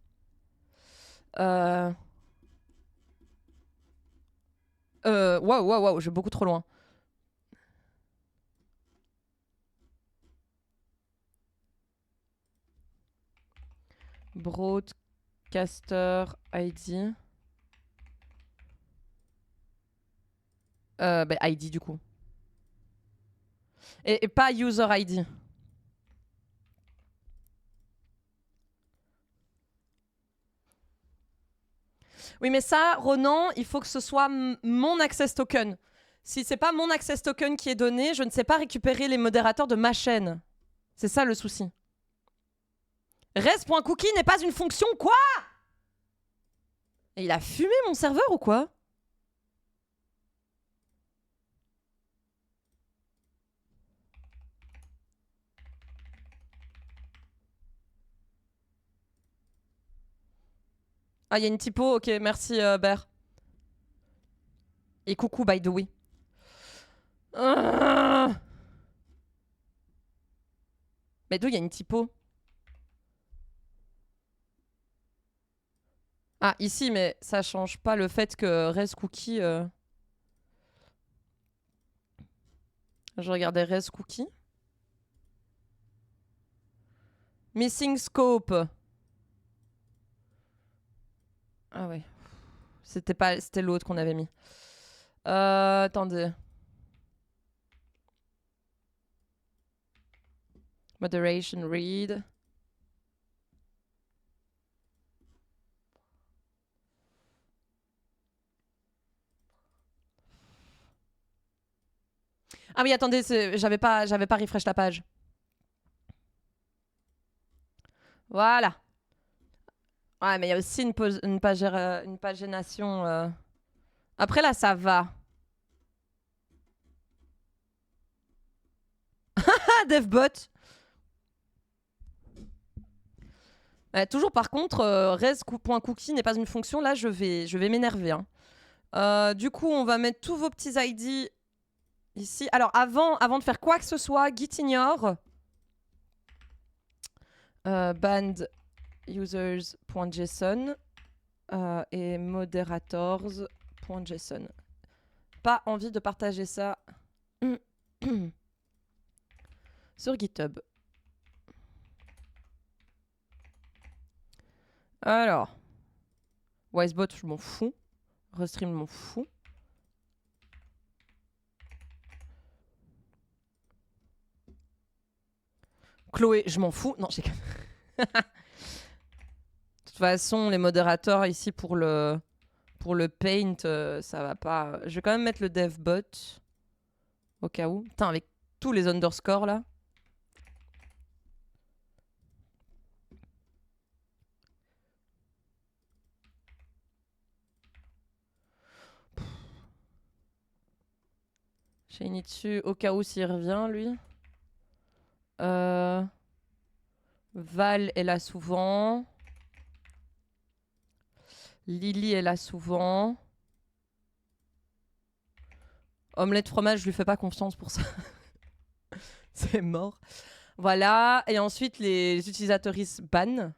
Waouh, je vais beaucoup trop loin. Broadcaster ID. ID du coup. Et pas user ID. Oui, mais ça, Ronan, il faut que ce soit mon access token. Si c'est pas mon access token qui est donné, je ne sais pas récupérer les modérateurs de ma chaîne. C'est ça le souci. Res.cookie n'est pas une fonction, quoi? Et il a fumé mon serveur ou quoi? Ah, il y a une typo, ok, merci Ber. Et coucou, by the way. Mais d'où il y a une typo? Ah, ici, mais ça change pas le fait que res cookie... Je regardais res cookie. Missing scope. Ah ouais. C'était l'autre qu'on avait mis. Attendez. Moderation read. Ah oui, attendez, j'avais pas refresh la page. Voilà. Ouais, mais il y a aussi une pagination. Après, là, ça va. Ah, DevBot. Toujours, par contre, res.cookie n'est pas une fonction. Là, je vais m'énerver. Hein. Du coup, on va mettre tous vos petits ID ici. Alors, avant de faire quoi que ce soit, git ignore band users.json et moderators.json. Pas envie de partager ça sur GitHub. Alors, Wisebot, je m'en fous. Restream, je m'en fous. Chloé, je m'en fous. Non, j'ai... De toute façon, les modérateurs ici pour le paint, ça va pas. Je vais quand même mettre le devbot au cas où. Putain, avec tous les underscores là. J'ai mis dessus au cas où s'il revient lui. Val est là souvent. Lily est là souvent. Omelette fromage, je lui fais pas confiance pour ça. C'est mort. Voilà. Et ensuite, les utilisateuristes ban.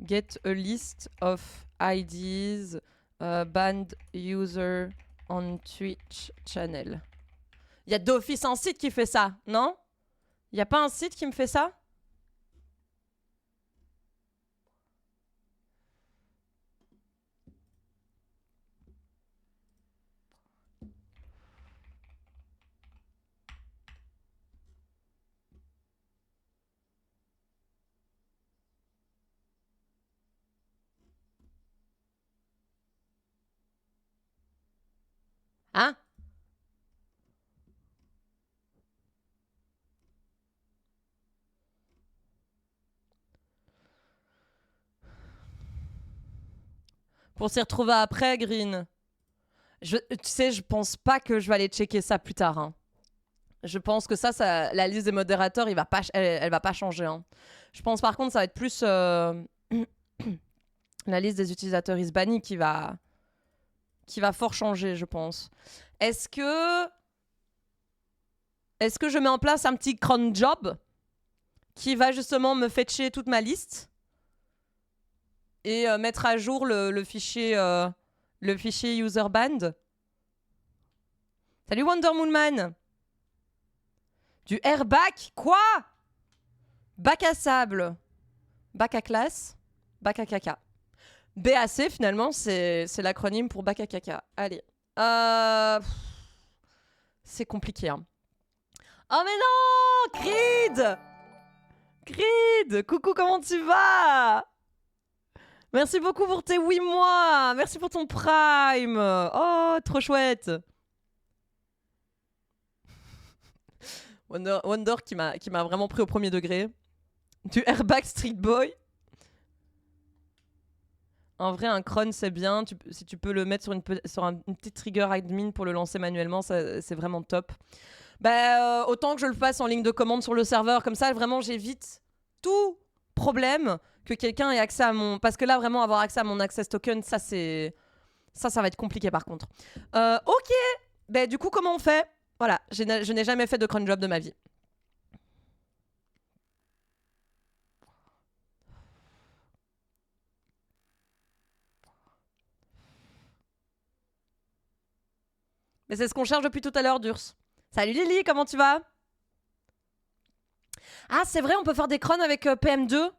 Get a list of IDs banned user on Twitch channel. Il y a d'office un site qui fait ça, non? Il y a pas un site qui me fait ça? Hein? Pour s'y retrouver après, Green. Tu sais, je pense pas que je vais aller checker ça plus tard. Hein. Je pense que ça, la liste des modérateurs, elle va pas changer. Hein. Je pense par contre, ça va être plus la liste des utilisateurs bannis qui va fort changer, je pense. Est-ce que je mets en place un petit cron job qui va justement me fetcher toute ma liste et mettre à jour le fichier userband? Salut Wonder Moonman. Du airback? Quoi? Bac à sable. Bac à classe. Bac à caca. BAC, finalement, c'est l'acronyme pour bac à caca. Allez. C'est compliqué. Hein. Oh mais non, Creed! Creed, coucou, comment tu vas? Merci beaucoup pour tes 8 mois. Merci pour ton prime. Oh, trop chouette. Wonder qui m'a vraiment pris au premier degré. Du Airbag Street Boy. En vrai, un cron, c'est bien. Si tu peux le mettre sur une petite trigger admin pour le lancer manuellement, c'est vraiment top. Bah, autant que je le fasse en ligne de commande sur le serveur. Comme ça, vraiment, j'évite tout problème que quelqu'un ait accès à mon... Parce que là, vraiment, avoir accès à mon access token, ça, c'est... Ça va être compliqué, par contre. Ok. Bah, du coup, comment on fait? Voilà, je n'ai jamais fait de cron job de ma vie. Mais c'est ce qu'on cherche depuis tout à l'heure, Durs. Salut Lily, comment tu vas? Ah, c'est vrai, on peut faire des crons avec PM2.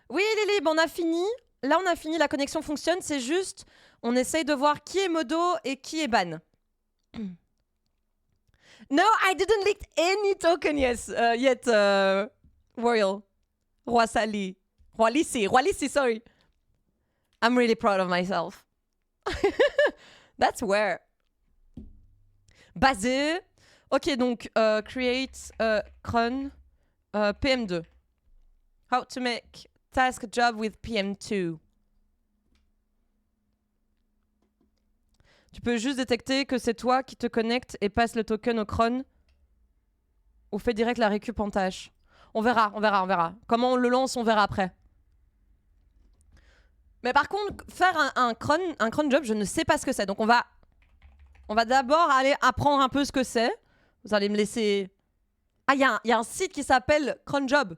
Oui, Lily, bon, on a fini. Là, on a fini, la connexion fonctionne. C'est juste, on essaye de voir qui est modo et qui est ban. No, I didn't leak any token yet, Royal. Roi Sali. Roi Lissi, sorry. I'm really proud of myself. That's where. Basé. Ok, donc, create cron PM2. How to make task job with PM2. Tu peux juste détecter que c'est toi qui te connecte et passe le token au cron ou fais direct la récup en tâche. On verra. Comment on le lance, on verra après. Mais par contre, faire un cron job, je ne sais pas ce que c'est. Donc on va d'abord aller apprendre un peu ce que c'est. Vous allez me laisser... Ah, il y a un site qui s'appelle cronjob.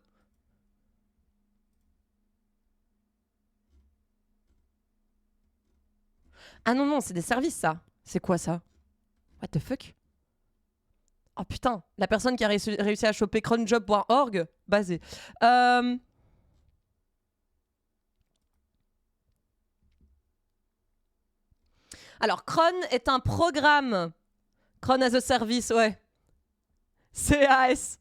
Ah non, c'est des services, ça. C'est quoi, ça? What the fuck? Oh putain, la personne qui a réussi à choper cronjob.org, basé. Alors, cron est un programme. Cron as a service, ouais. CAS.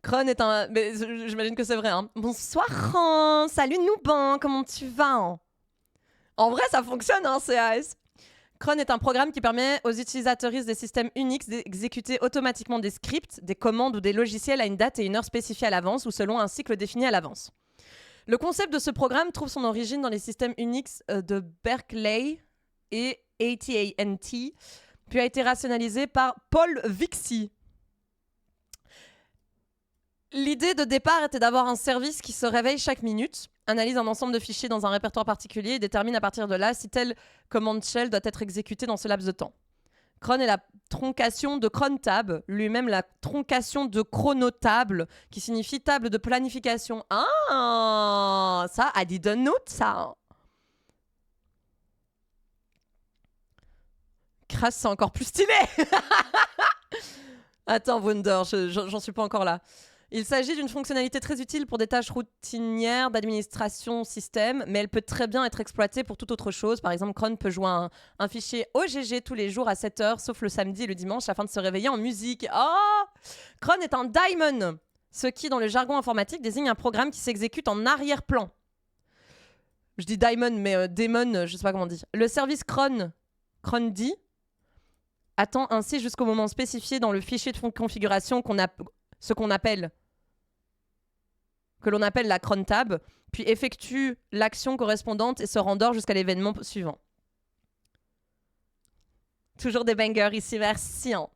Cron est un... Mais j'imagine que c'est vrai, hein. Bonsoir, Ran. Salut, Nouban. Comment tu vas? En vrai, ça fonctionne, hein, CAS. Cron est un programme qui permet aux utilisateurs des systèmes Unix d'exécuter automatiquement des scripts, des commandes ou des logiciels à une date et une heure spécifiée à l'avance ou selon un cycle défini à l'avance. Le concept de ce programme trouve son origine dans les systèmes Unix de Berkeley et AT&T, puis a été rationalisé par Paul Vixie. L'idée de départ était d'avoir un service qui se réveille chaque minute, analyse un ensemble de fichiers dans un répertoire particulier et détermine à partir de là si telle commande shell doit être exécutée dans ce laps de temps. Cron est la troncation de crontab, lui-même la troncation de chronotable, qui signifie table de planification. Ah, ça, I didn't know ça. Crasse, c'est encore plus stylé. Attends, Wonder, j'en suis pas encore là. Il s'agit d'une fonctionnalité très utile pour des tâches routinières d'administration système, mais elle peut très bien être exploitée pour toute autre chose. Par exemple, Cron peut jouer un fichier OGG tous les jours à 7h, sauf le samedi et le dimanche, afin de se réveiller en musique. Oh, Cron est un daemon, ce qui, dans le jargon informatique, désigne un programme qui s'exécute en arrière-plan. Je dis daemon, mais daemon, je sais pas comment on dit. Le service crond attend ainsi jusqu'au moment spécifié dans le fichier de configuration que l'on appelle la cron tab, puis effectue l'action correspondante et se rendort jusqu'à l'événement suivant. Toujours des bangers ici, merci. Hein.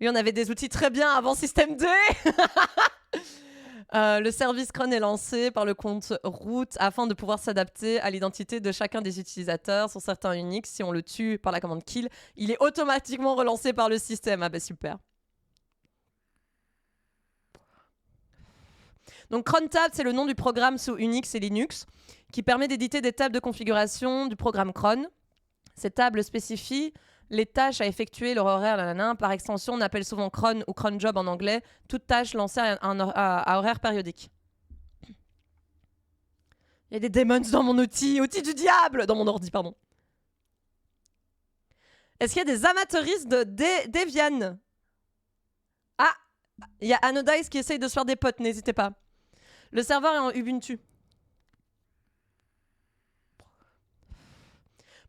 Oui, on avait des outils très bien avant Système 2. Le service cron est lancé par le compte root afin de pouvoir s'adapter à l'identité de chacun des utilisateurs. Sur certains Unix, si on le tue par la commande kill, il est automatiquement relancé par le système. Ah bah super. Donc crontab, c'est le nom du programme sous Unix et Linux qui permet d'éditer des tables de configuration du programme cron. Ces tables spécifient les tâches à effectuer, leur horaire, nanana. Par extension, on appelle souvent cron ou cronjob en anglais, toute tâche lancée à horaire périodique. Il y a des demons dans mon outil du diable, dans mon ordi, pardon. Est-ce qu'il y a des amateuristes de Debian? Ah, Il y a Anodize qui essaye de se faire des potes, n'hésitez pas. Le serveur est en Ubuntu.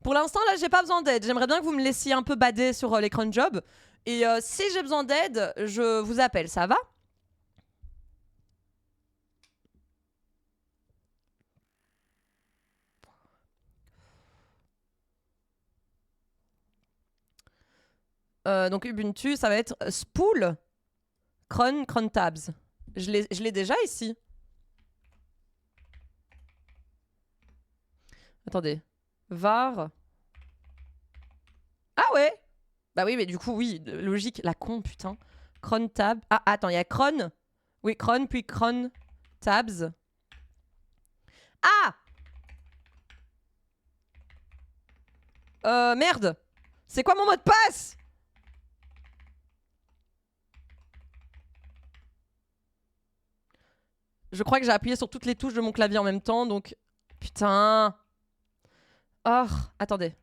Pour l'instant, là, j'ai pas besoin d'aide. J'aimerais bien que vous me laissiez un peu bader sur l'écran job. Et si j'ai besoin d'aide, je vous appelle, ça va? Donc Ubuntu, ça va être spool cron tabs. Je l'ai déjà ici. Attendez. Var. Ah ouais. Bah oui, mais du coup, oui, logique. La con, putain. Cron tab. Ah, attends, il y a cron. Oui, cron, puis cron tabs. Ah! Merde. C'est quoi mon mot de passe? Je crois que j'ai appuyé sur toutes les touches de mon clavier en même temps, donc... Putain. Oh, attendez.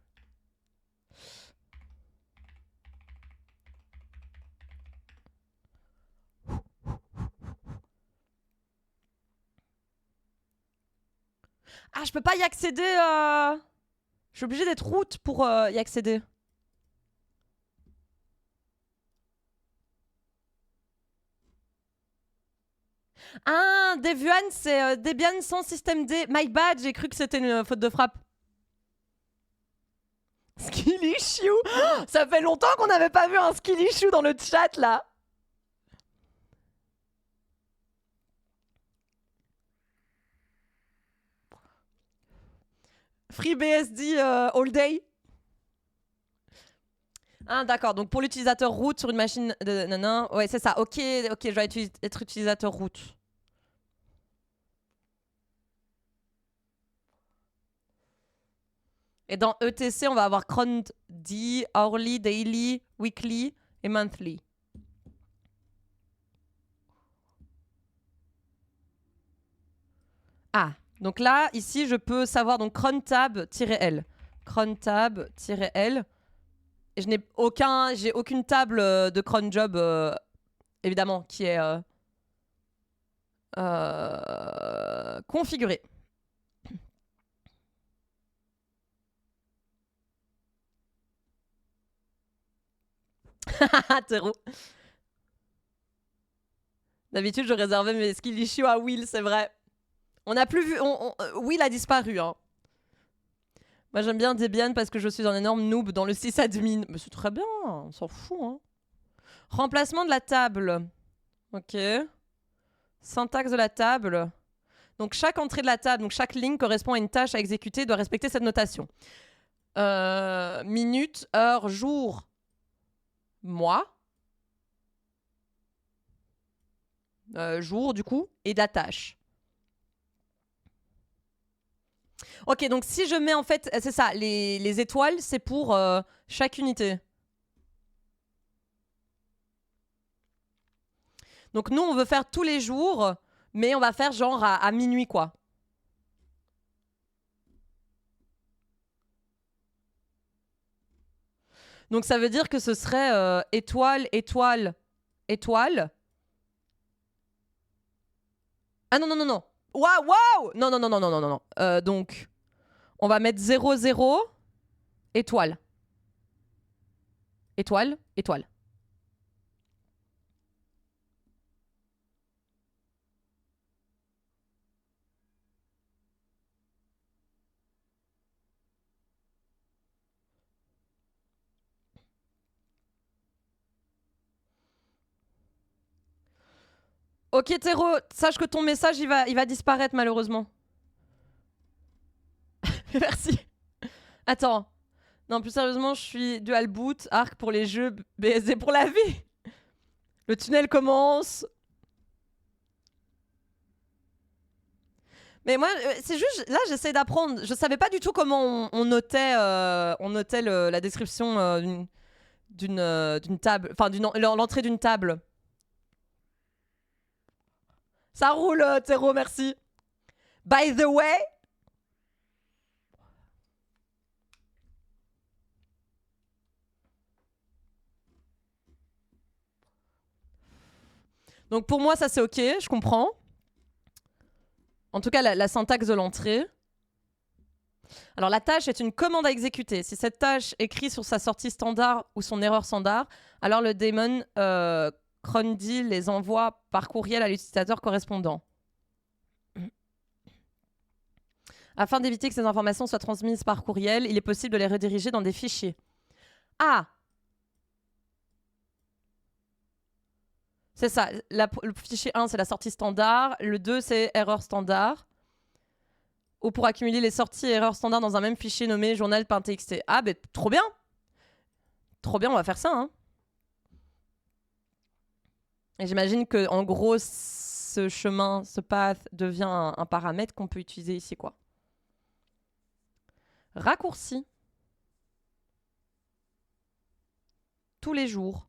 Ah, je peux pas y accéder. Je suis obligée d'être route pour y accéder. Ah, Devuan, c'est Debian sans système D. My bad, j'ai cru que c'était une faute de frappe. Skilly Chou. Ça fait longtemps qu'on n'avait pas vu un Skilly Chou dans le chat, là. FreeBSD all day. Ah, d'accord. Donc pour l'utilisateur root sur une machine de nanan. Ouais, c'est ça. Ok, ok, je dois être utilisateur root. Et dans ETC, on va avoir cron D, hourly, daily, weekly et monthly. Ah, donc là, ici, je peux savoir donc cron tab-l. Cron tab-l. Et je n'ai j'ai aucune table de cron job, évidemment, qui est configurée. Terreau. D'habitude, je réservais mes skill issues à Will, c'est vrai. On n'a plus vu. Will a disparu. Hein. Moi, j'aime bien Debian parce que je suis un énorme noob dans le sysadmin. Mais c'est très bien, on s'en fout. Hein. Remplacement de la table. Ok. Syntaxe de la table. Donc, chaque entrée de la table, donc chaque ligne correspond à une tâche à exécuter, doit respecter cette notation. Minute, heure, jour, mois. Jour, du coup, et de la tâche. Ok, donc si je mets en fait, c'est ça, les étoiles, c'est pour chaque unité. Donc nous, on veut faire tous les jours, mais on va faire genre à minuit, quoi. Donc ça veut dire que ce serait étoile, étoile, étoile. Ah non, non, non, non. Waouh, waouh. Non, non, non, non, non, non, non. Donc, on va mettre 0, 0, étoile. Étoile, étoile. Ok, Théro, sache que ton message, il va disparaître malheureusement. Merci. Attends. Non, plus sérieusement, je suis dual boot, arc pour les jeux, BSD pour la vie. Le tunnel commence. Mais moi, c'est juste, là, j'essaie d'apprendre. Je savais pas du tout comment on notait la description d'une table, enfin, l'entrée d'une table. Ça roule, Théro, merci. By the way, Donc pour moi, ça c'est ok, je comprends. En tout cas, la syntaxe de l'entrée. Alors la tâche est une commande à exécuter. Si cette tâche écrit sur sa sortie standard ou son erreur standard, alors le daemon crondy les envoie par courriel à l'utilisateur correspondant. Afin d'éviter que ces informations soient transmises par courriel, il est possible de les rediriger dans des fichiers. Ah! C'est ça. Le fichier 1, c'est la sortie standard. Le 2, c'est erreur standard. Ou pour accumuler les sorties et erreurs standards dans un même fichier nommé journal.txt. Ah, ben trop bien! Trop bien, on va faire ça. Hein. Et j'imagine que en gros, ce chemin, ce path devient un paramètre qu'on peut utiliser ici, quoi. Raccourci. Tous les jours.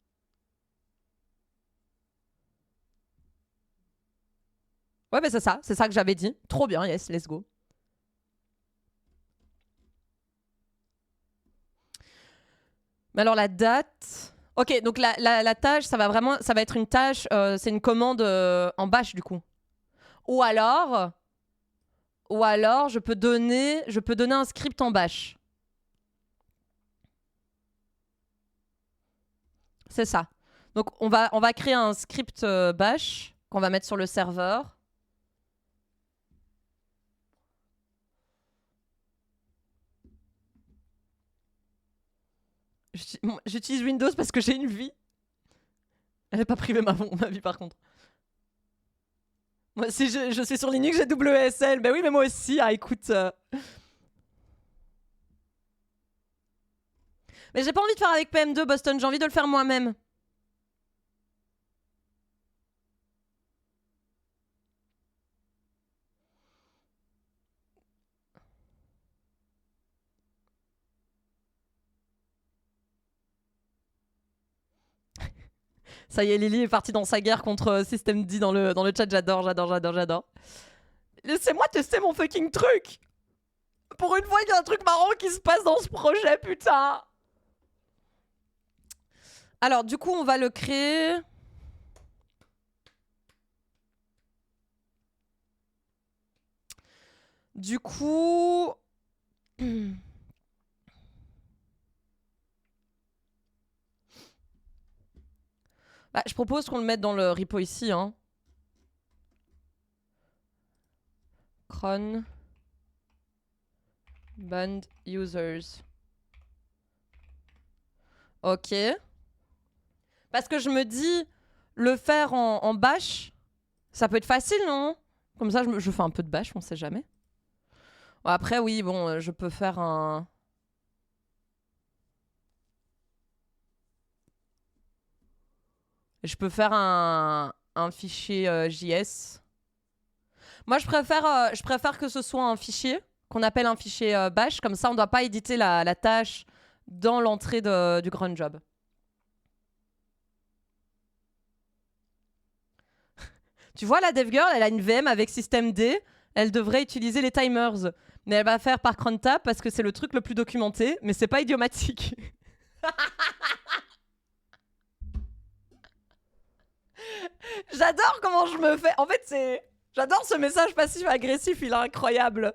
Ouais, mais c'est ça que j'avais dit. Trop bien, yes, let's go. Mais alors la date... Ok, donc la tâche, ça va être une tâche, c'est une commande en bash du coup. Ou alors, je peux donner un script en bash. C'est ça. Donc on va créer un script bash qu'on va mettre sur le serveur. J'utilise Windows parce que j'ai une vie. Elle n'est pas privée ma vie par contre. Moi, si je suis sur Linux, j'ai WSL. Ben oui, mais moi aussi. Ah, écoute. Mais j'ai pas envie de faire avec PM2 Boston. J'ai envie de le faire moi-même. Ça y est, Lily est partie dans sa guerre contre Systemd dans le chat. J'adore. Laissez-moi tester mon fucking truc. Pour une fois, il y a un truc marrant qui se passe dans ce projet, putain. Alors, du coup, on va le créer. Du coup... Bah, je propose qu'on le mette dans le repo ici. Hein. Cron. Band users. Ok. Parce que je me dis, le faire en bash, ça peut être facile, non? Comme ça, je fais un peu de bash, on sait jamais. Bon, après, oui, bon, je peux faire un... Je peux faire un fichier JS. Moi, je préfère que ce soit un fichier, qu'on appelle un fichier bash. Comme ça, on ne doit pas éditer la tâche dans l'entrée du grunt job. Tu vois, la DevGirl, elle a une VM avec systemd. Elle devrait utiliser les timers. Mais elle va faire par crontab parce que c'est le truc le plus documenté, mais c'est pas idiomatique. J'adore comment je me fais. En fait, c'est... J'adore ce message passif-agressif, il est incroyable.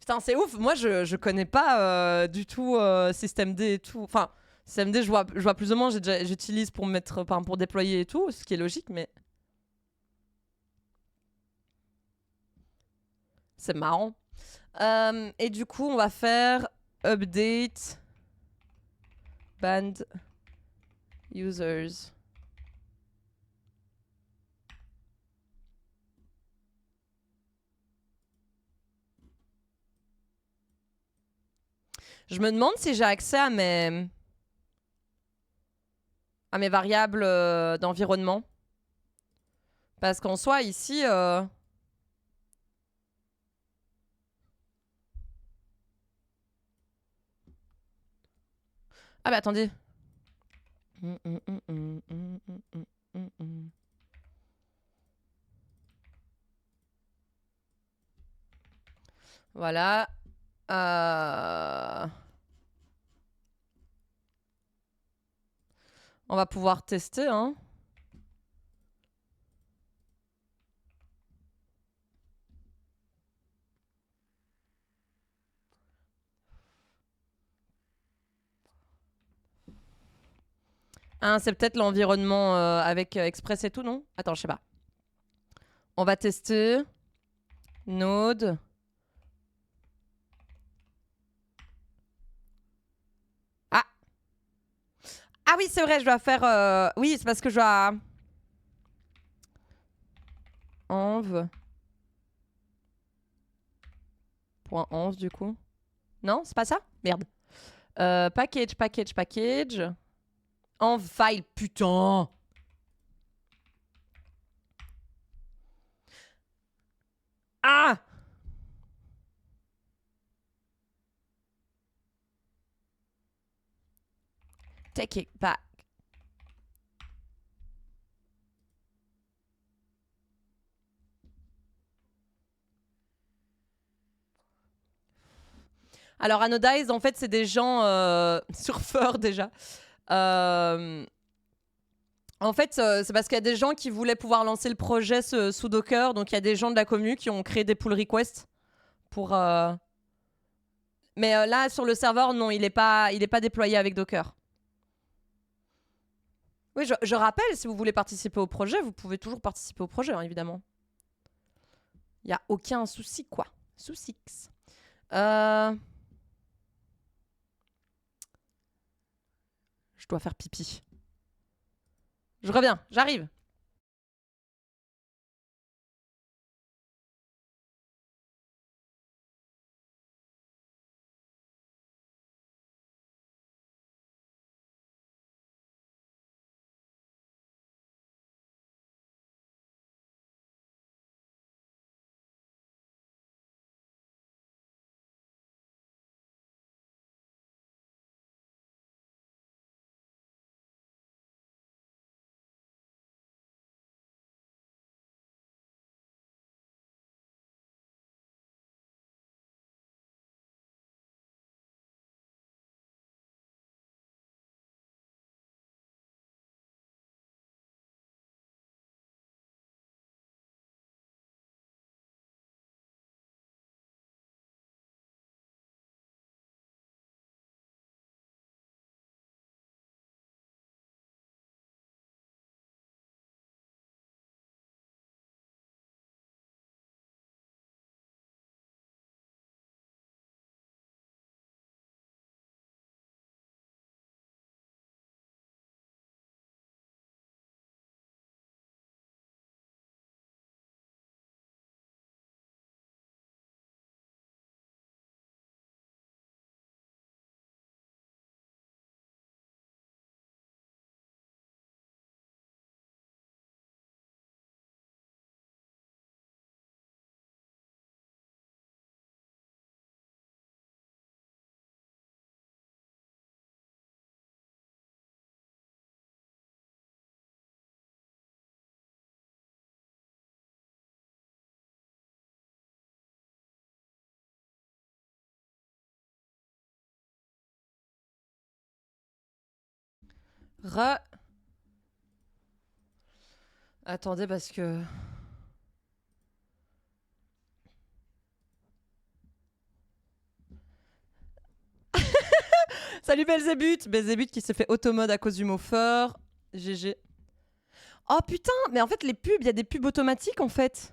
Putain, c'est ouf. Moi, je connais pas du tout systemd et tout. Enfin, systemd, je vois plus ou moins, j'utilise pour mettre, pour déployer et tout, ce qui est logique, mais... C'est marrant. Et du coup, on va faire update band users. Je me demande si j'ai accès à mes variables d'environnement. Parce qu'en soi, ici... Ah bah attendez. Voilà. On va pouvoir tester, hein. Ah, c'est peut-être l'environnement avec Express et tout, non? Attends, je sais pas. On va tester. Node. Ah. Ah oui, c'est vrai, je dois faire... Oui, c'est parce que je dois... Env. Point env, du coup. Non, c'est pas ça? Merde. Package. Env file, putain. Ah! Take it back. Alors, Anodize, en fait, c'est des gens surfeurs déjà. En fait, c'est parce qu'il y a des gens qui voulaient pouvoir lancer le projet sous Docker. Donc, il y a des gens de la commune qui ont créé des pull requests pour. Mais là, sur le serveur, non, il est pas déployé avec Docker. Oui, je rappelle, si vous voulez participer au projet, vous pouvez toujours participer au projet, hein, évidemment. Il n'y a aucun souci, quoi. Souci. Je dois faire pipi. Je reviens, j'arrive. Attendez, parce que... Salut Belzébuth. Belzébuth qui se fait automode à cause du mot fort. GG. Oh putain, mais en fait les pubs, il y a des pubs automatiques en fait.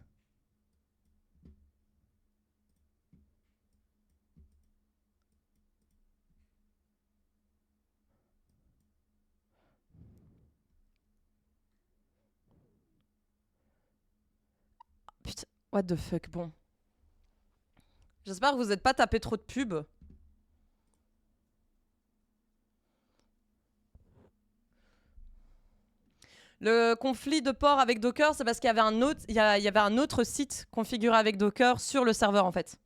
Putain, what the fuck, bon. J'espère que vous n'êtes pas tapé trop de pubs. Le conflit de port avec Docker, c'est parce qu'il y avait un autre site configuré avec Docker sur le serveur en fait.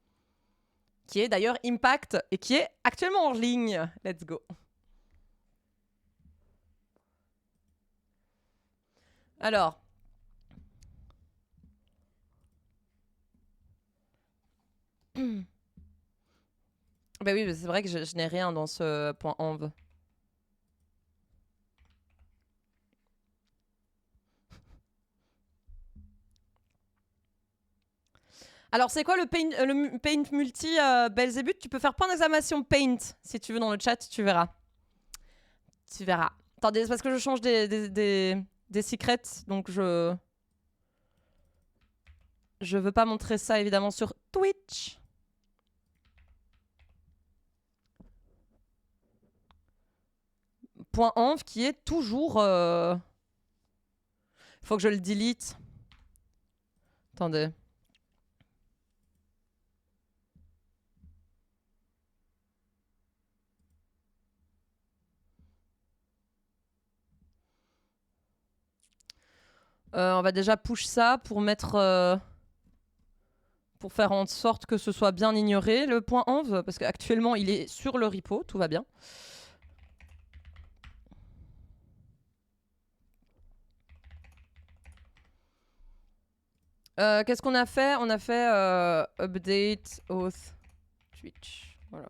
Qui est d'ailleurs Impact et qui est actuellement en ligne. Let's go. Alors. Bah oui, c'est vrai que je n'ai rien dans ce point env. Alors, c'est quoi le paint multi Belzébuth? Tu peux faire point d'exclamation paint si tu veux dans le chat, tu verras. Tu verras. Attendez, c'est parce que je change des secrets, donc je veux pas montrer ça évidemment sur Twitch. Point .env qui est toujours... Faut que je le delete. Attendez. On va déjà push ça pour mettre... pour faire en sorte que ce soit bien ignoré, le point .env, parce qu'actuellement il est sur le repo, tout va bien. Qu'est-ce qu'on a fait? On a fait update auth Twitch. Voilà.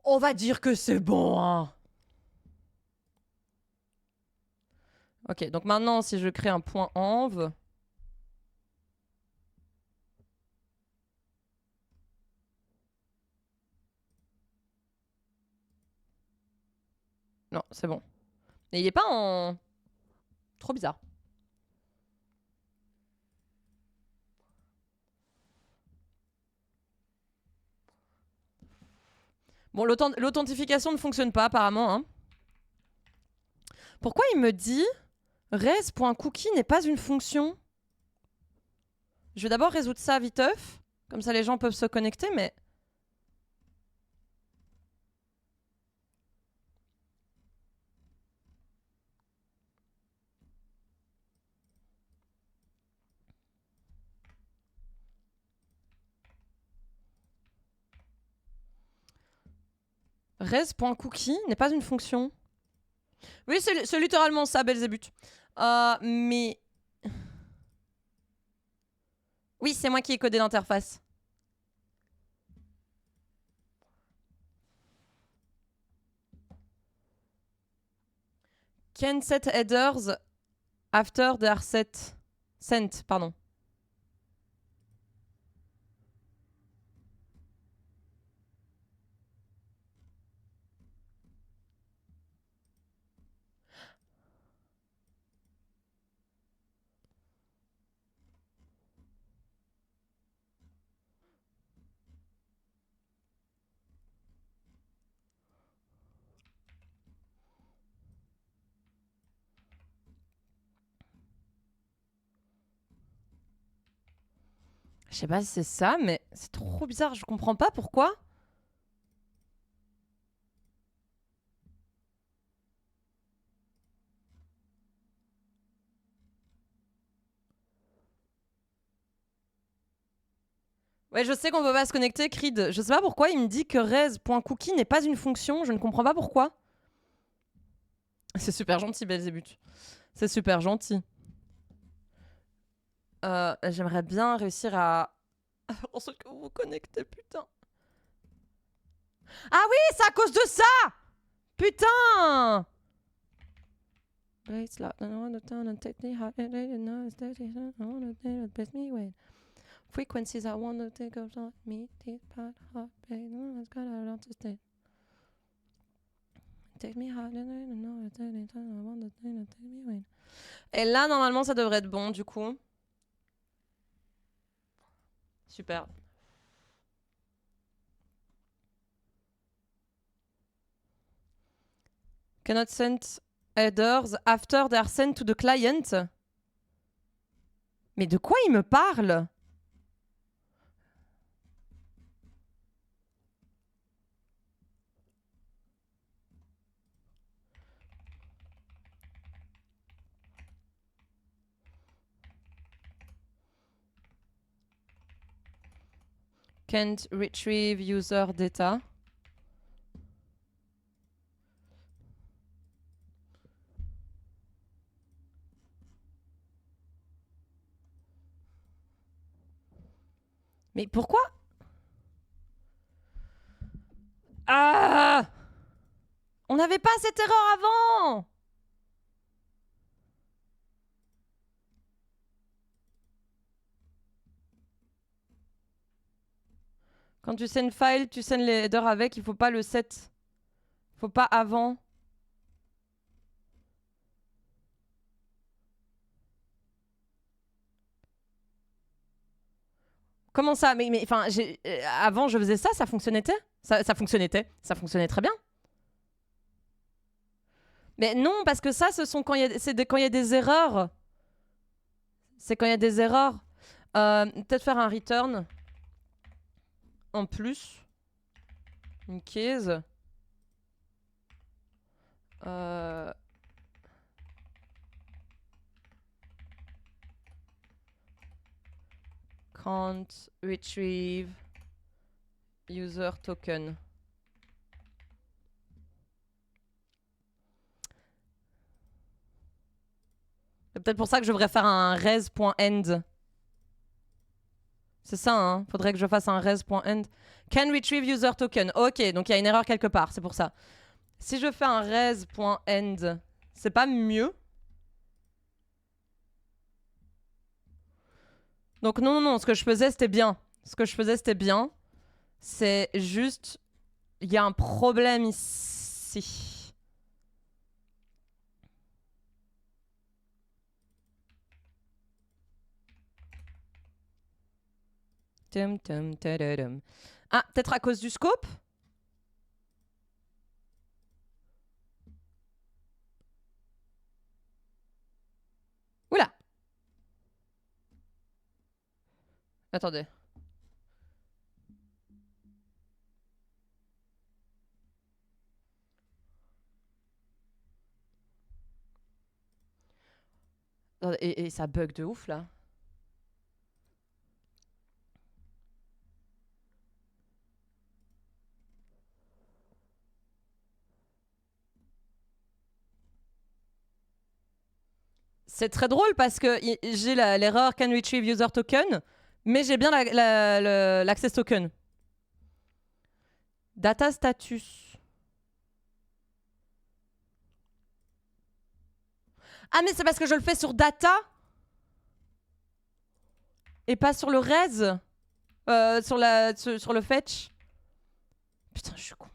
On va dire que c'est bon, hein. Ok, donc maintenant, si je crée un point .env... Non, c'est bon. Mais il est pas en... Trop bizarre. Bon, l'authentification ne fonctionne pas apparemment, hein. Pourquoi il me dit res.cookie n'est pas une fonction? Je vais d'abord résoudre ça viteuf. Comme ça, les gens peuvent se connecter, mais... res.cookie n'est pas une fonction. Oui, c'est littéralement ça, Belzébuth. Mais... Oui, c'est moi qui ai codé l'interface. Can set headers after they are sent, pardon. Je sais pas si c'est ça, mais c'est trop bizarre. Je comprends pas pourquoi. Ouais, je sais qu'on peut pas se connecter, Creed. Je sais pas pourquoi il me dit que res.cookie n'est pas une fonction. Je ne comprends pas pourquoi. C'est super gentil, Belzébuth. C'est super gentil. J'aimerais bien réussir à... En sorte que vous vous connectez, putain. Ah oui, c'est à cause de ça! Putain! Frequencies I want to take up on me, deep part, heart, pain, it's got a lot to stay. Take me hard, I want to take me away. Et là, normalement, ça devrait être bon, du coup. Super. Cannot send headers after they are sent to the client. Mais de quoi il me parle? Can't retrieve user data. Mais pourquoi? Ah! On n'avait pas cette erreur avant! Quand tu send file, tu send les headers avec, il faut pas le set. Faut pas avant. Comment ça? Mais enfin, avant je faisais ça, ça fonctionnait. Ça fonctionnait très bien. Mais non, parce que ça, ce sont quand il y a des erreurs. C'est quand il y a des erreurs. Peut-être faire un return en plus. Une case. Can't retrieve user token. C'est peut-être pour ça que je devrais faire un res.end. C'est ça, hein. Faudrait que je fasse un res.end. Can retrieve user token. Ok, donc il y a une erreur quelque part, c'est pour ça. Si je fais un res.end, c'est pas mieux? Donc non, ce que je faisais, c'était bien. C'est juste... Il y a un problème ici. Ah, peut-être à cause du scope? Oula! Attendez. Et ça bug de ouf, là. C'est très drôle parce que j'ai l'erreur can retrieve user token, mais j'ai bien l'access token. Data status. Ah, mais c'est parce que je le fais sur data et pas sur le res. Sur le fetch. Putain, je suis con.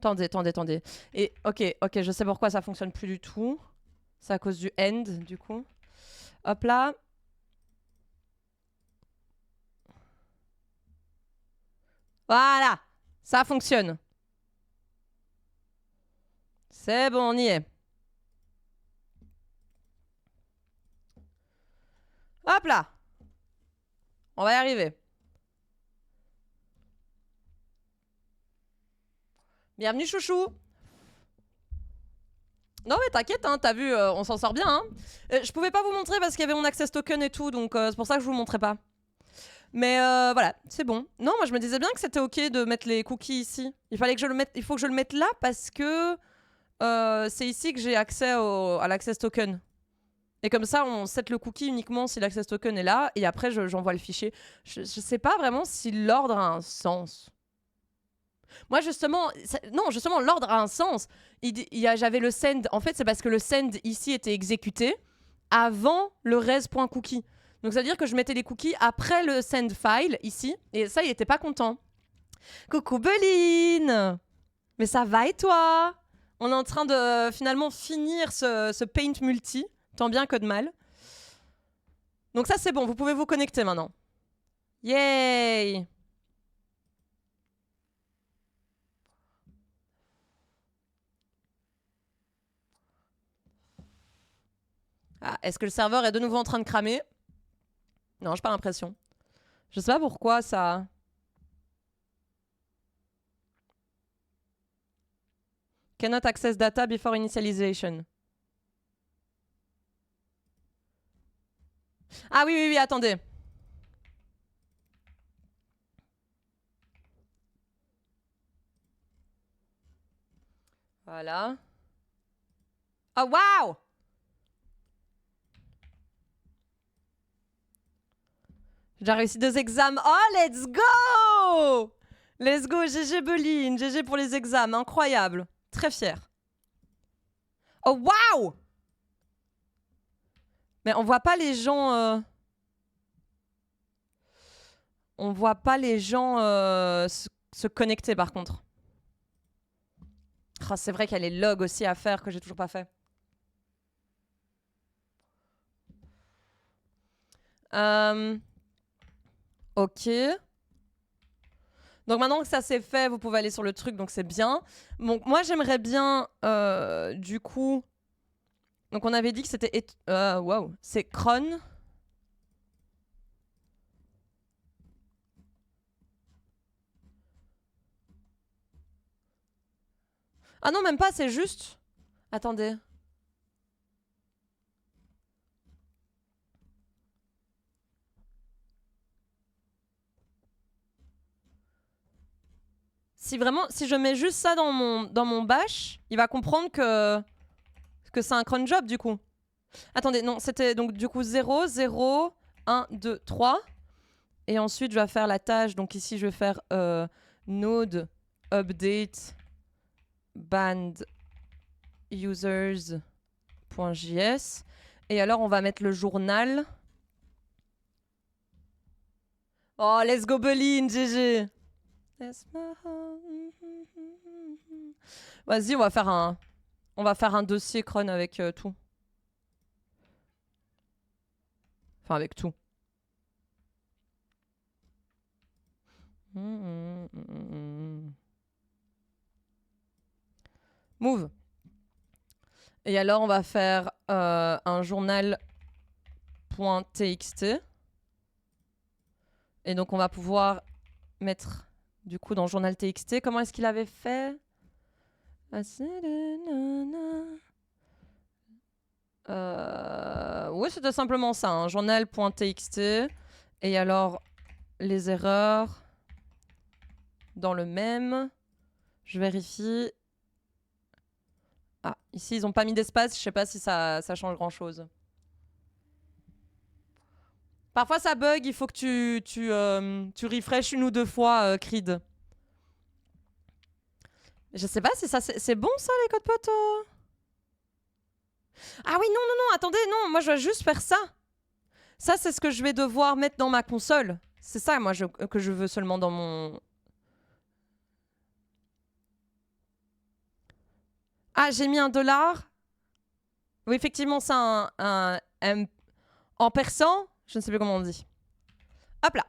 Attendez. Et ok, je sais pourquoi ça fonctionne plus du tout. C'est à cause du end, du coup. Hop là. Voilà, ça fonctionne. C'est bon, on y est. Hop là. On va y arriver. Bienvenue, chouchou. Non mais t'inquiète, hein, t'as vu, on s'en sort bien. Hein. Je pouvais pas vous montrer parce qu'il y avait mon access token et tout, donc c'est pour ça que je vous montrais pas. Mais voilà, c'est bon. Non, moi je me disais bien que c'était ok de mettre les cookies ici. Il faut que je le mette là parce que c'est ici que j'ai accès à l'access token. Et comme ça, on set le cookie uniquement si l'access token est là, et après j'envoie le fichier. Je sais pas vraiment si l'ordre a un sens. Moi justement, l'ordre a un sens. J'avais le send, en fait c'est parce que le send ici était exécuté avant le res.cookie. Donc ça veut dire que je mettais les cookies après le send file ici, et ça il était pas content. Coucou Beline. Mais ça va et toi? On est en train de finalement finir ce paint multi, tant bien que de mal. Donc ça c'est bon, vous pouvez vous connecter maintenant. Yay! Ah, est-ce que le serveur est de nouveau en train de cramer? Non, j'ai pas l'impression. Je sais pas pourquoi ça... Cannot access data before initialization. Ah oui, attendez. Voilà. Oh, waouh! J'ai déjà réussi 2 examens. Oh, let's go! Let's go, GG Beline, GG pour les examens, incroyable. Très fier. Oh, waouh! Mais on voit pas les gens... on voit pas les gens se connecter par contre. Oh, c'est vrai qu'il y a les logs aussi à faire que j'ai toujours pas fait. Ok. Donc maintenant que ça c'est fait, vous pouvez aller sur le truc, donc c'est bien. Donc moi j'aimerais bien, du coup... Donc on avait dit que c'était... Wow, c'est cron. Ah non, même pas, c'est juste... Attendez. Si je mets juste ça dans mon bash, il va comprendre que c'est un cron job du coup. Attendez, non, c'était donc du coup 0, 0, 1, 2, 3. Et ensuite, je vais faire la tâche. Donc ici, je vais faire node update band users.js. Et alors, on va mettre le journal. Oh, let's go Beline, GG. Vas-y, on va faire un dossier cron avec tout. Enfin, avec tout. Move. Et alors, on va faire un journal.txt. Et donc, on va pouvoir mettre, du coup, dans journal.txt, comment est-ce qu'il avait fait? Oui, c'était simplement ça, un journal.txt. Et alors, les erreurs dans le même. Je vérifie. Ah, ici, ils n'ont pas mis d'espace. Je sais pas si ça change grand-chose. Parfois, ça bug. Il faut que tu refresh une ou deux fois, Creed. Je sais pas si ça c'est bon, ça, les codes potes Ah oui, non, non, non, attendez, non. Moi, je vais juste faire ça. Ça, c'est ce que je vais devoir mettre dans ma console. C'est ça, moi, que je veux seulement dans mon... Ah, j'ai mis $1. Oui, effectivement, c'est en persan. Je ne sais plus comment on dit. Hop là.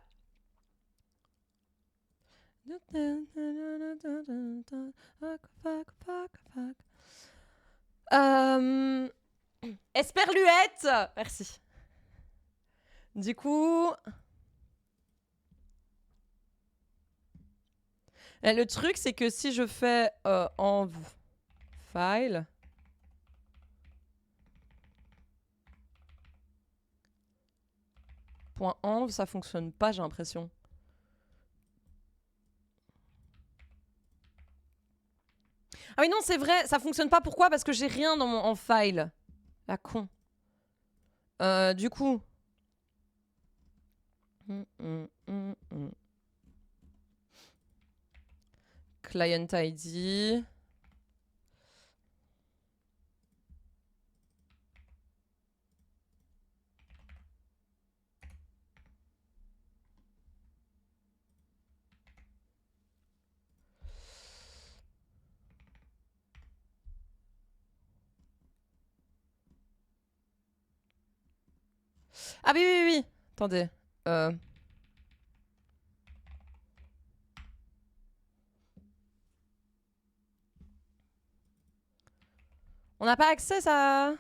Esperluette. Merci. Du coup... Le truc, c'est que si je fais en file... .env, ça fonctionne pas, j'ai l'impression. Ah oui, non, c'est vrai, ça fonctionne pas. Pourquoi? Parce que j'ai rien dans mon en file. La con. Du coup... Client ID... Ah oui, oui, oui. Attendez. On n'a pas accès à...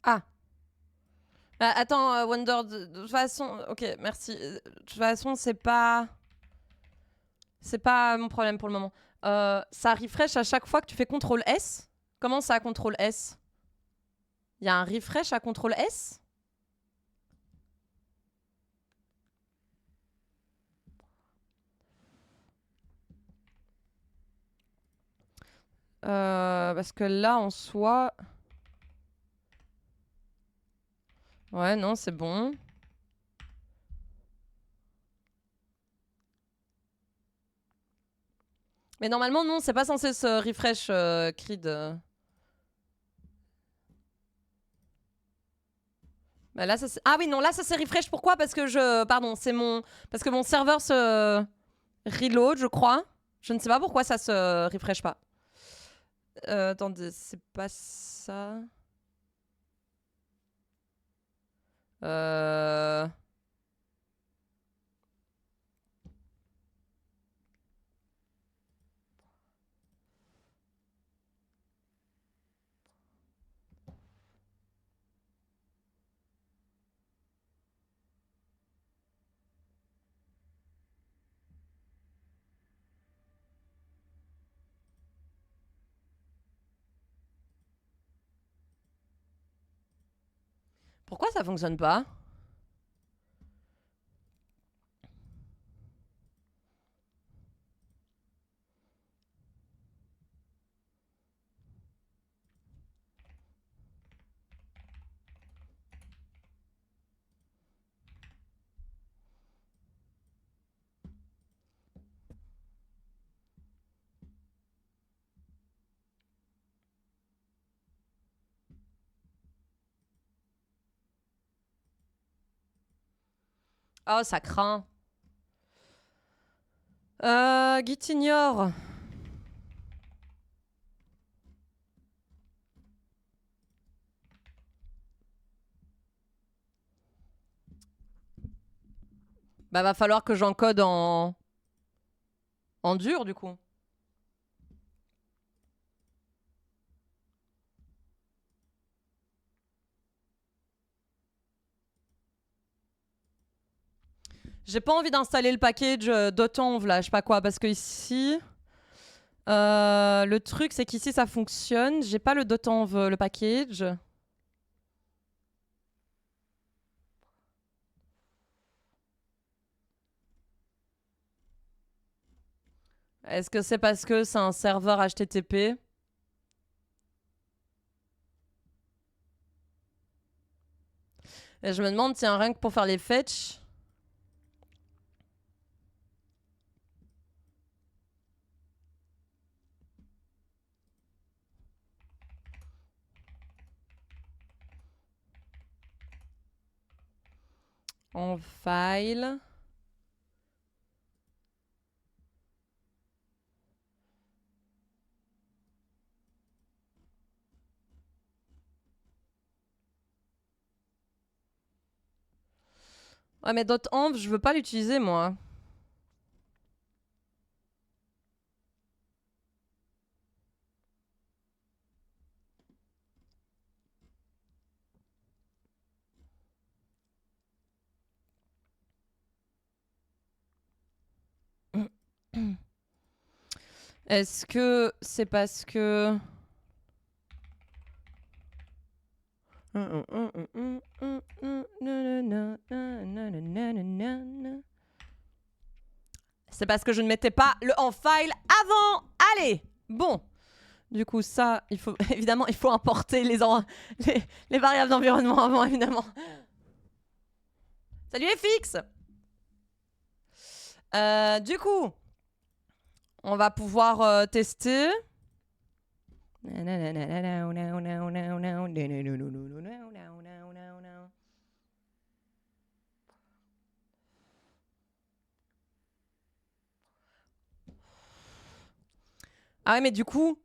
Ah. Attends, Wonder, de toute façon... Ok, merci. De toute façon, c'est pas... C'est pas mon problème pour le moment. Ça refresh à chaque fois que tu fais CTRL S. Comment ça, CTRL S? Il y a un refresh à CTRL S? Parce que là, en soi... Ouais, non, c'est bon. Mais normalement, non, c'est pas censé se refresh, Creed. Bah là, ah oui, non, là, ça s'est refresh. Pourquoi? Parce que Pardon, c'est mon... Parce que mon serveur se reload, je crois. Je ne sais pas pourquoi ça se refresh pas. Attendez, c'est pas ça. Euh... Pourquoi ça fonctionne pas? Oh, ça craint. Git ignore. Bah, va falloir que j'encode en dur, du coup. J'ai pas envie d'installer le package .env là, je sais pas quoi, parce que ici... le truc, c'est qu'ici, ça fonctionne. J'ai pas le .env, le package. Est-ce que c'est parce que c'est un serveur HTTP? Et je me demande, tiens, rien que pour faire les fetch... En file... Ouais, mais .env, je veux pas l'utiliser, moi. Est-ce que c'est parce que... C'est parce que je ne mettais pas le en file avant. Allez, bon. Du coup, ça, il faut évidemment, il faut importer les variables d'environnement avant, évidemment. Salut FX. Du coup, on va pouvoir tester. Ah ouais, mais du coup...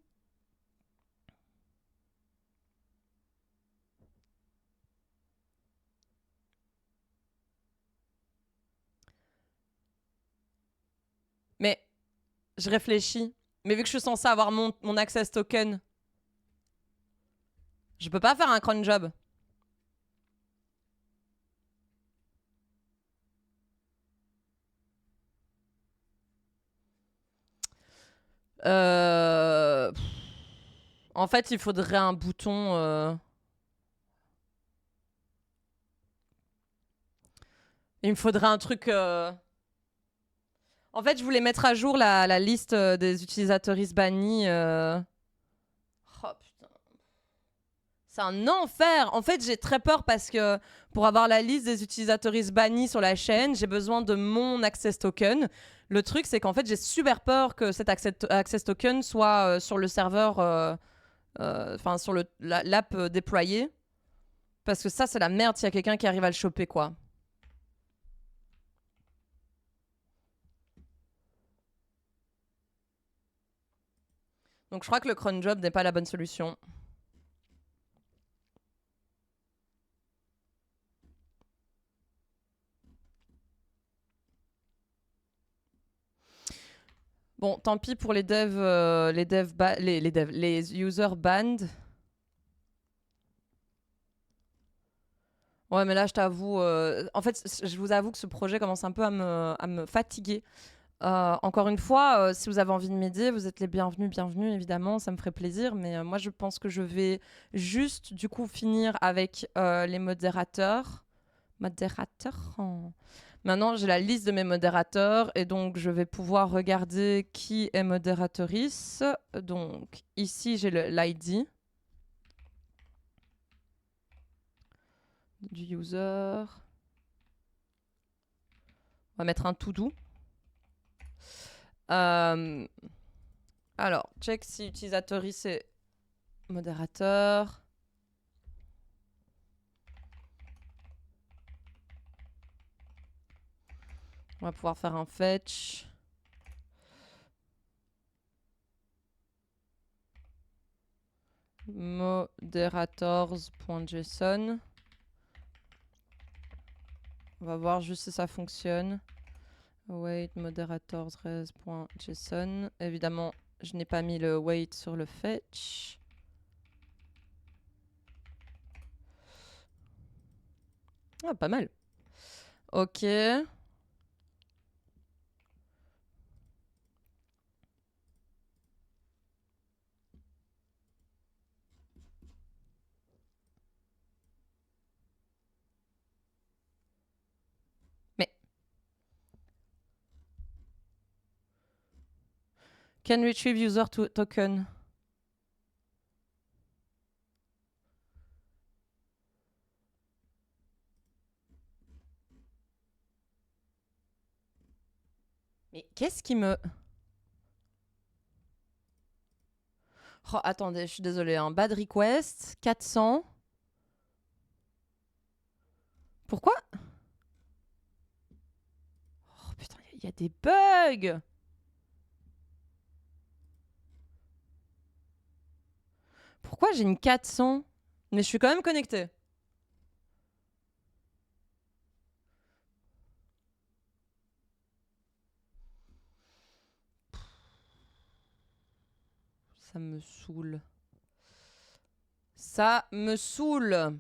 Mais je réfléchis. Mais vu que je suis censée avoir mon access token, je peux pas faire un cron job. En fait, il faudrait un bouton... Il me faudrait un truc... En fait, je voulais mettre à jour la liste des utilisateurs bannis. Oh putain. C'est un enfer. En fait, j'ai très peur parce que pour avoir la liste des utilisateurs bannis sur la chaîne, j'ai besoin de mon access token. Le truc, c'est qu'en fait, j'ai super peur que cet access token soit sur le serveur, enfin sur l'app déployée. Parce que ça, c'est la merde s'il y a quelqu'un qui arrive à le choper, quoi. Donc je crois que le cron job n'est pas la bonne solution. Bon, tant pis pour les devs, les users banned. Ouais, mais là, je t'avoue, en fait, je vous avoue que ce projet commence un peu à me fatiguer. Encore une fois, si vous avez envie de m'aider, vous êtes les bienvenus, évidemment, ça me ferait plaisir. Mais moi, je pense que je vais juste, du coup, finir avec les modérateurs. Oh. Maintenant, j'ai la liste de mes modérateurs et donc je vais pouvoir regarder qui est modératrice. Donc, ici, j'ai l'ID du user. On va mettre un tout doux. Alors, check si utilisatrice est modérateur. On va pouvoir faire un fetch. Moderators.json. On va voir juste si ça fonctionne. Wait moderators res.json. Évidemment, je n'ai pas mis le wait sur le fetch. Ah, pas mal. Ok. Mais can retrieve user token. Mais qu'est-ce qui me... Oh, attendez, je suis désolée. Hein. Bad request, 400. Pourquoi? Oh putain, il y a des bugs. Pourquoi j'ai une 400? Mais je suis quand même connectée. Ça me saoule. Ça me saoule.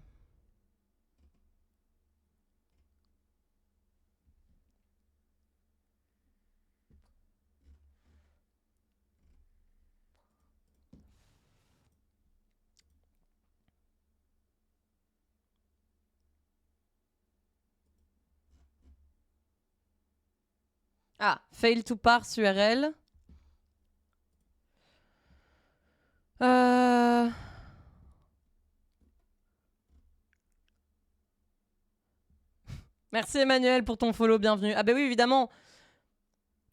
Ah, fail to parse URL. Merci Emmanuel pour ton follow, bienvenue. Ah bah oui, évidemment.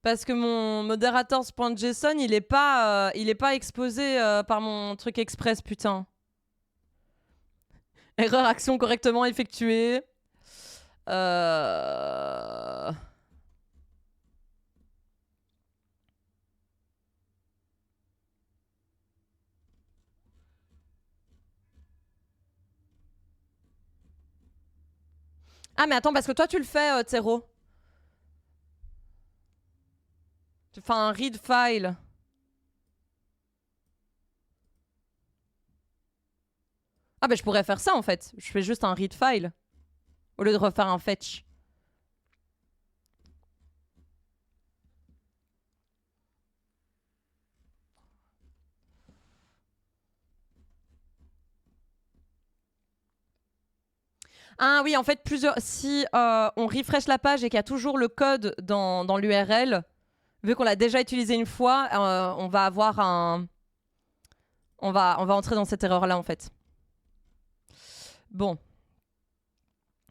Parce que mon moderators.json, il est pas exposé par mon truc express, putain. Erreur action correctement effectuée. Ah mais attends, parce que toi tu le fais, Tero. Tu fais un read file. Ah bah je pourrais faire ça en fait. Je fais juste un read file. Au lieu de refaire un fetch. Ah oui, en fait, si on refresh la page et qu'il y a toujours le code dans l'URL, vu qu'on l'a déjà utilisé une fois, on va avoir un... On va entrer dans cette erreur-là, en fait. Bon.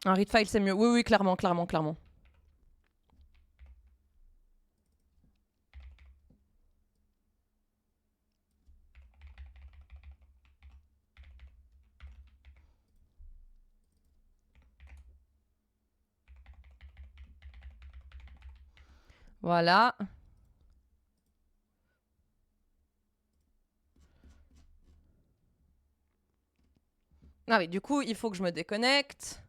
Un read file, c'est mieux. Oui, oui, clairement, clairement, clairement. Voilà. Ah oui, du coup, il faut que je me déconnecte.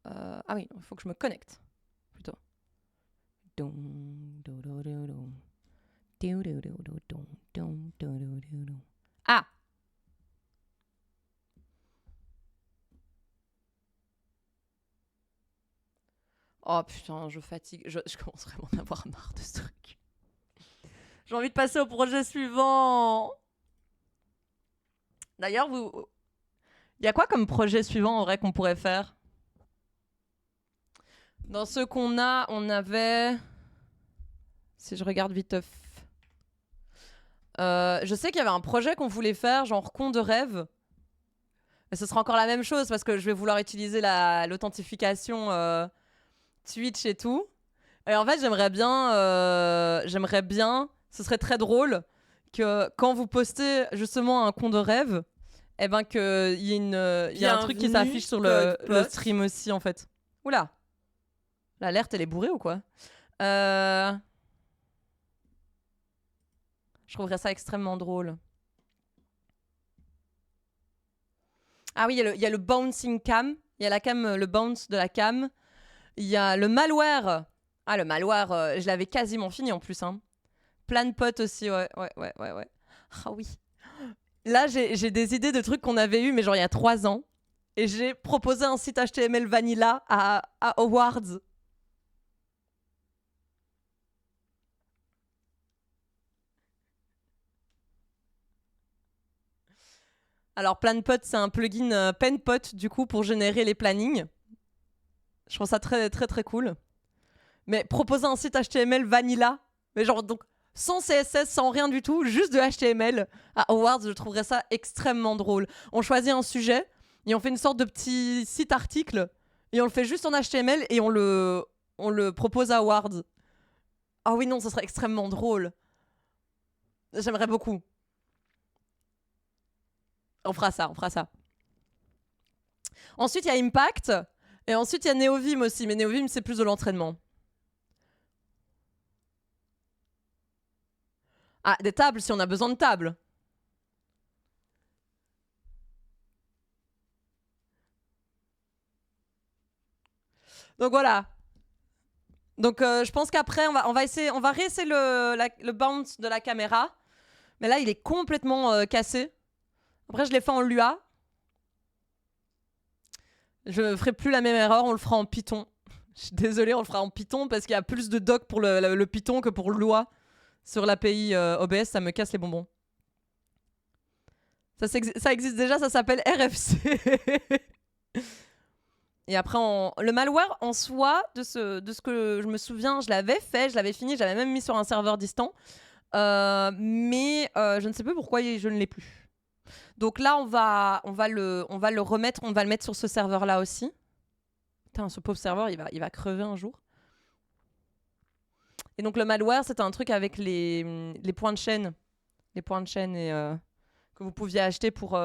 Ah oui, il faut que je me connecte, plutôt. Ah! Oh putain, je fatigue. Je commence vraiment à avoir marre de ce truc. J'ai envie de passer au projet suivant. D'ailleurs, il y a quoi comme projet suivant en vrai qu'on pourrait faire? Dans ceux qu'on a, on avait... Si je regarde vite... je sais qu'il y avait un projet qu'on voulait faire, genre conte de rêve. Et ce sera encore la même chose parce que je vais vouloir utiliser l'authentification Twitch et tout. Et en fait, j'aimerais bien, ce serait très drôle que quand vous postez justement un conte de rêve, eh ben qu'il y ait un truc qui s'affiche sur le stream aussi en fait. Oula, l'alerte elle est bourrée ou quoi? Je trouverais ça extrêmement drôle. Ah oui, il y a le bouncing cam. Il y a la cam, le bounce de la cam. Il y a le malware. Ah, le malware, je l'avais quasiment fini en plus. Hein. Plein de potes aussi, ouais. Ah oui. Là, j'ai des idées de trucs qu'on avait eu, mais genre il y a 3 ans. Et j'ai proposé un site HTML Vanilla à Awards. Alors, PlanPot, c'est un plugin PenPot, du coup, pour générer les plannings. Je trouve ça très, très, très cool. Mais proposer un site HTML Vanilla, mais genre, donc, sans CSS, sans rien du tout, juste de HTML, à Awards, je trouverais ça extrêmement drôle. On choisit un sujet, et on fait une sorte de petit site article, et on le fait juste en HTML, et on le propose à Awards. Ah oui, non, ça serait extrêmement drôle. J'aimerais beaucoup. On fera ça, on fera ça. Ensuite, il y a Impact. Et ensuite, il y a Neovim aussi. Mais Neovim, c'est plus de l'entraînement. Ah, des tables, si on a besoin de tables. Donc voilà. Donc je pense qu'après, on va réessayer le bounce de la caméra. Mais là, il est complètement cassé. Après, je l'ai fait en Lua. Je ne ferai plus la même erreur, on le fera en Python. Je suis désolée, on le fera en Python parce qu'il y a plus de doc pour le Python que pour Lua. Sur l'API OBS, ça me casse les bonbons. Ça existe déjà, ça s'appelle RFC. Et après, le malware en soi, de ce que je me souviens, je l'avais fait, je l'avais fini, j'avais même mis sur un serveur distant. Mais je ne sais plus pourquoi je ne l'ai plus. Donc là, on va le remettre, on va le mettre sur ce serveur-là aussi. Putain, ce pauvre serveur, il va crever un jour. Et donc le malware, c'était un truc avec les points de chaîne. Les points de chaîne et, que vous pouviez acheter pour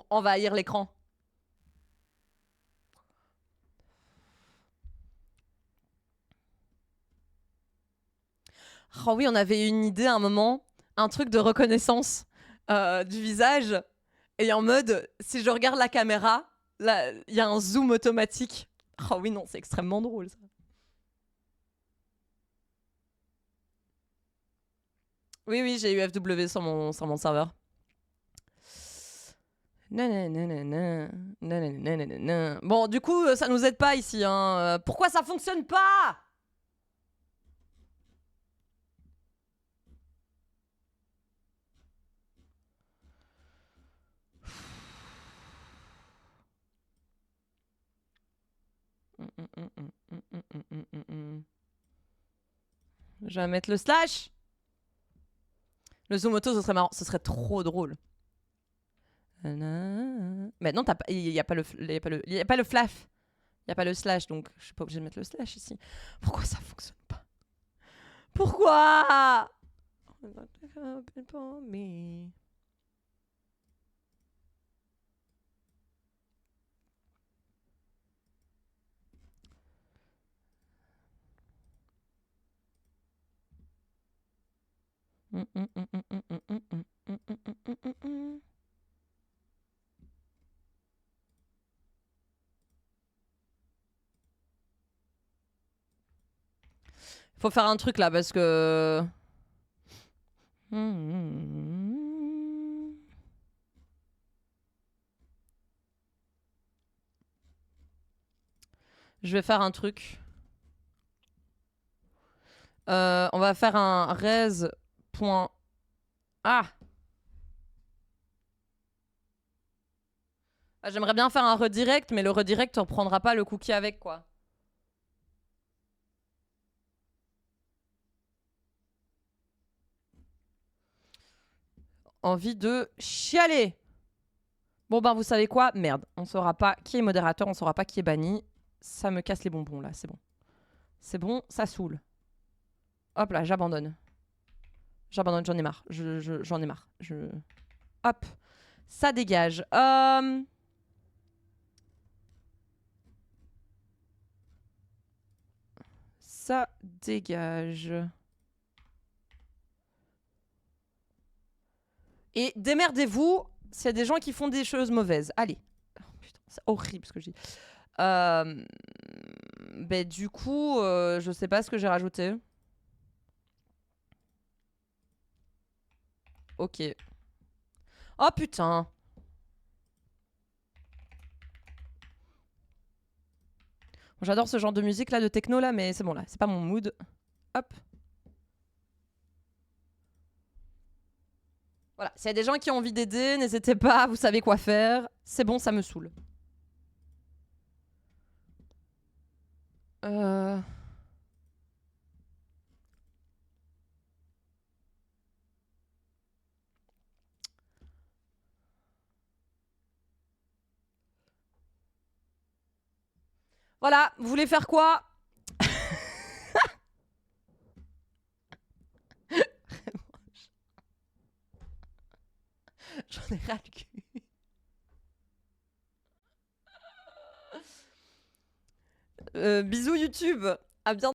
envahir l'écran. Oh oui, on avait une idée à un moment, un truc de reconnaissance du visage. Et en mode, si je regarde la caméra, là, il y a un zoom automatique. Oh oui, non, c'est extrêmement drôle ça. Oui, oui, j'ai eu FW sur mon serveur. Bon, du coup, ça nous aide pas ici. Hein. Pourquoi ça fonctionne pas? Je vais mettre le slash. Le zoom auto, ce serait marrant. Ce serait trop drôle. Mais non, il n'y a pas le flash. Il n'y a pas le slash, donc je suis pas obligée de mettre le slash ici. Pourquoi ça fonctionne pas? Pourquoi? Faut faire un truc là parce que. Je vais faire un truc. On va faire un res. Ah! J'aimerais bien faire un redirect, mais le redirect ne reprendra pas le cookie avec, quoi. Envie de chialer. Bon, ben, vous savez quoi? Merde. On saura pas qui est modérateur, on saura pas qui est banni. Ça me casse les bonbons, là. C'est bon. C'est bon, ça saoule. Hop là, j'abandonne. J'abandonne, j'en ai marre. J'en ai marre. Hop. Ça dégage. Ça dégage. Et démerdez-vous s'il y a des gens qui font des choses mauvaises. Allez. Oh, putain, c'est horrible ce que je dis. Du coup, je sais pas ce que j'ai rajouté. Ok. Oh putain. J'adore ce genre de musique là, de techno là, mais c'est bon là, c'est pas mon mood. Hop. Voilà, s'il y a des gens qui ont envie d'aider, n'hésitez pas, vous savez quoi faire. C'est bon, ça me saoule. Voilà, vous voulez faire quoi? J'en ai ras le cul. Bisous YouTube. À bientôt.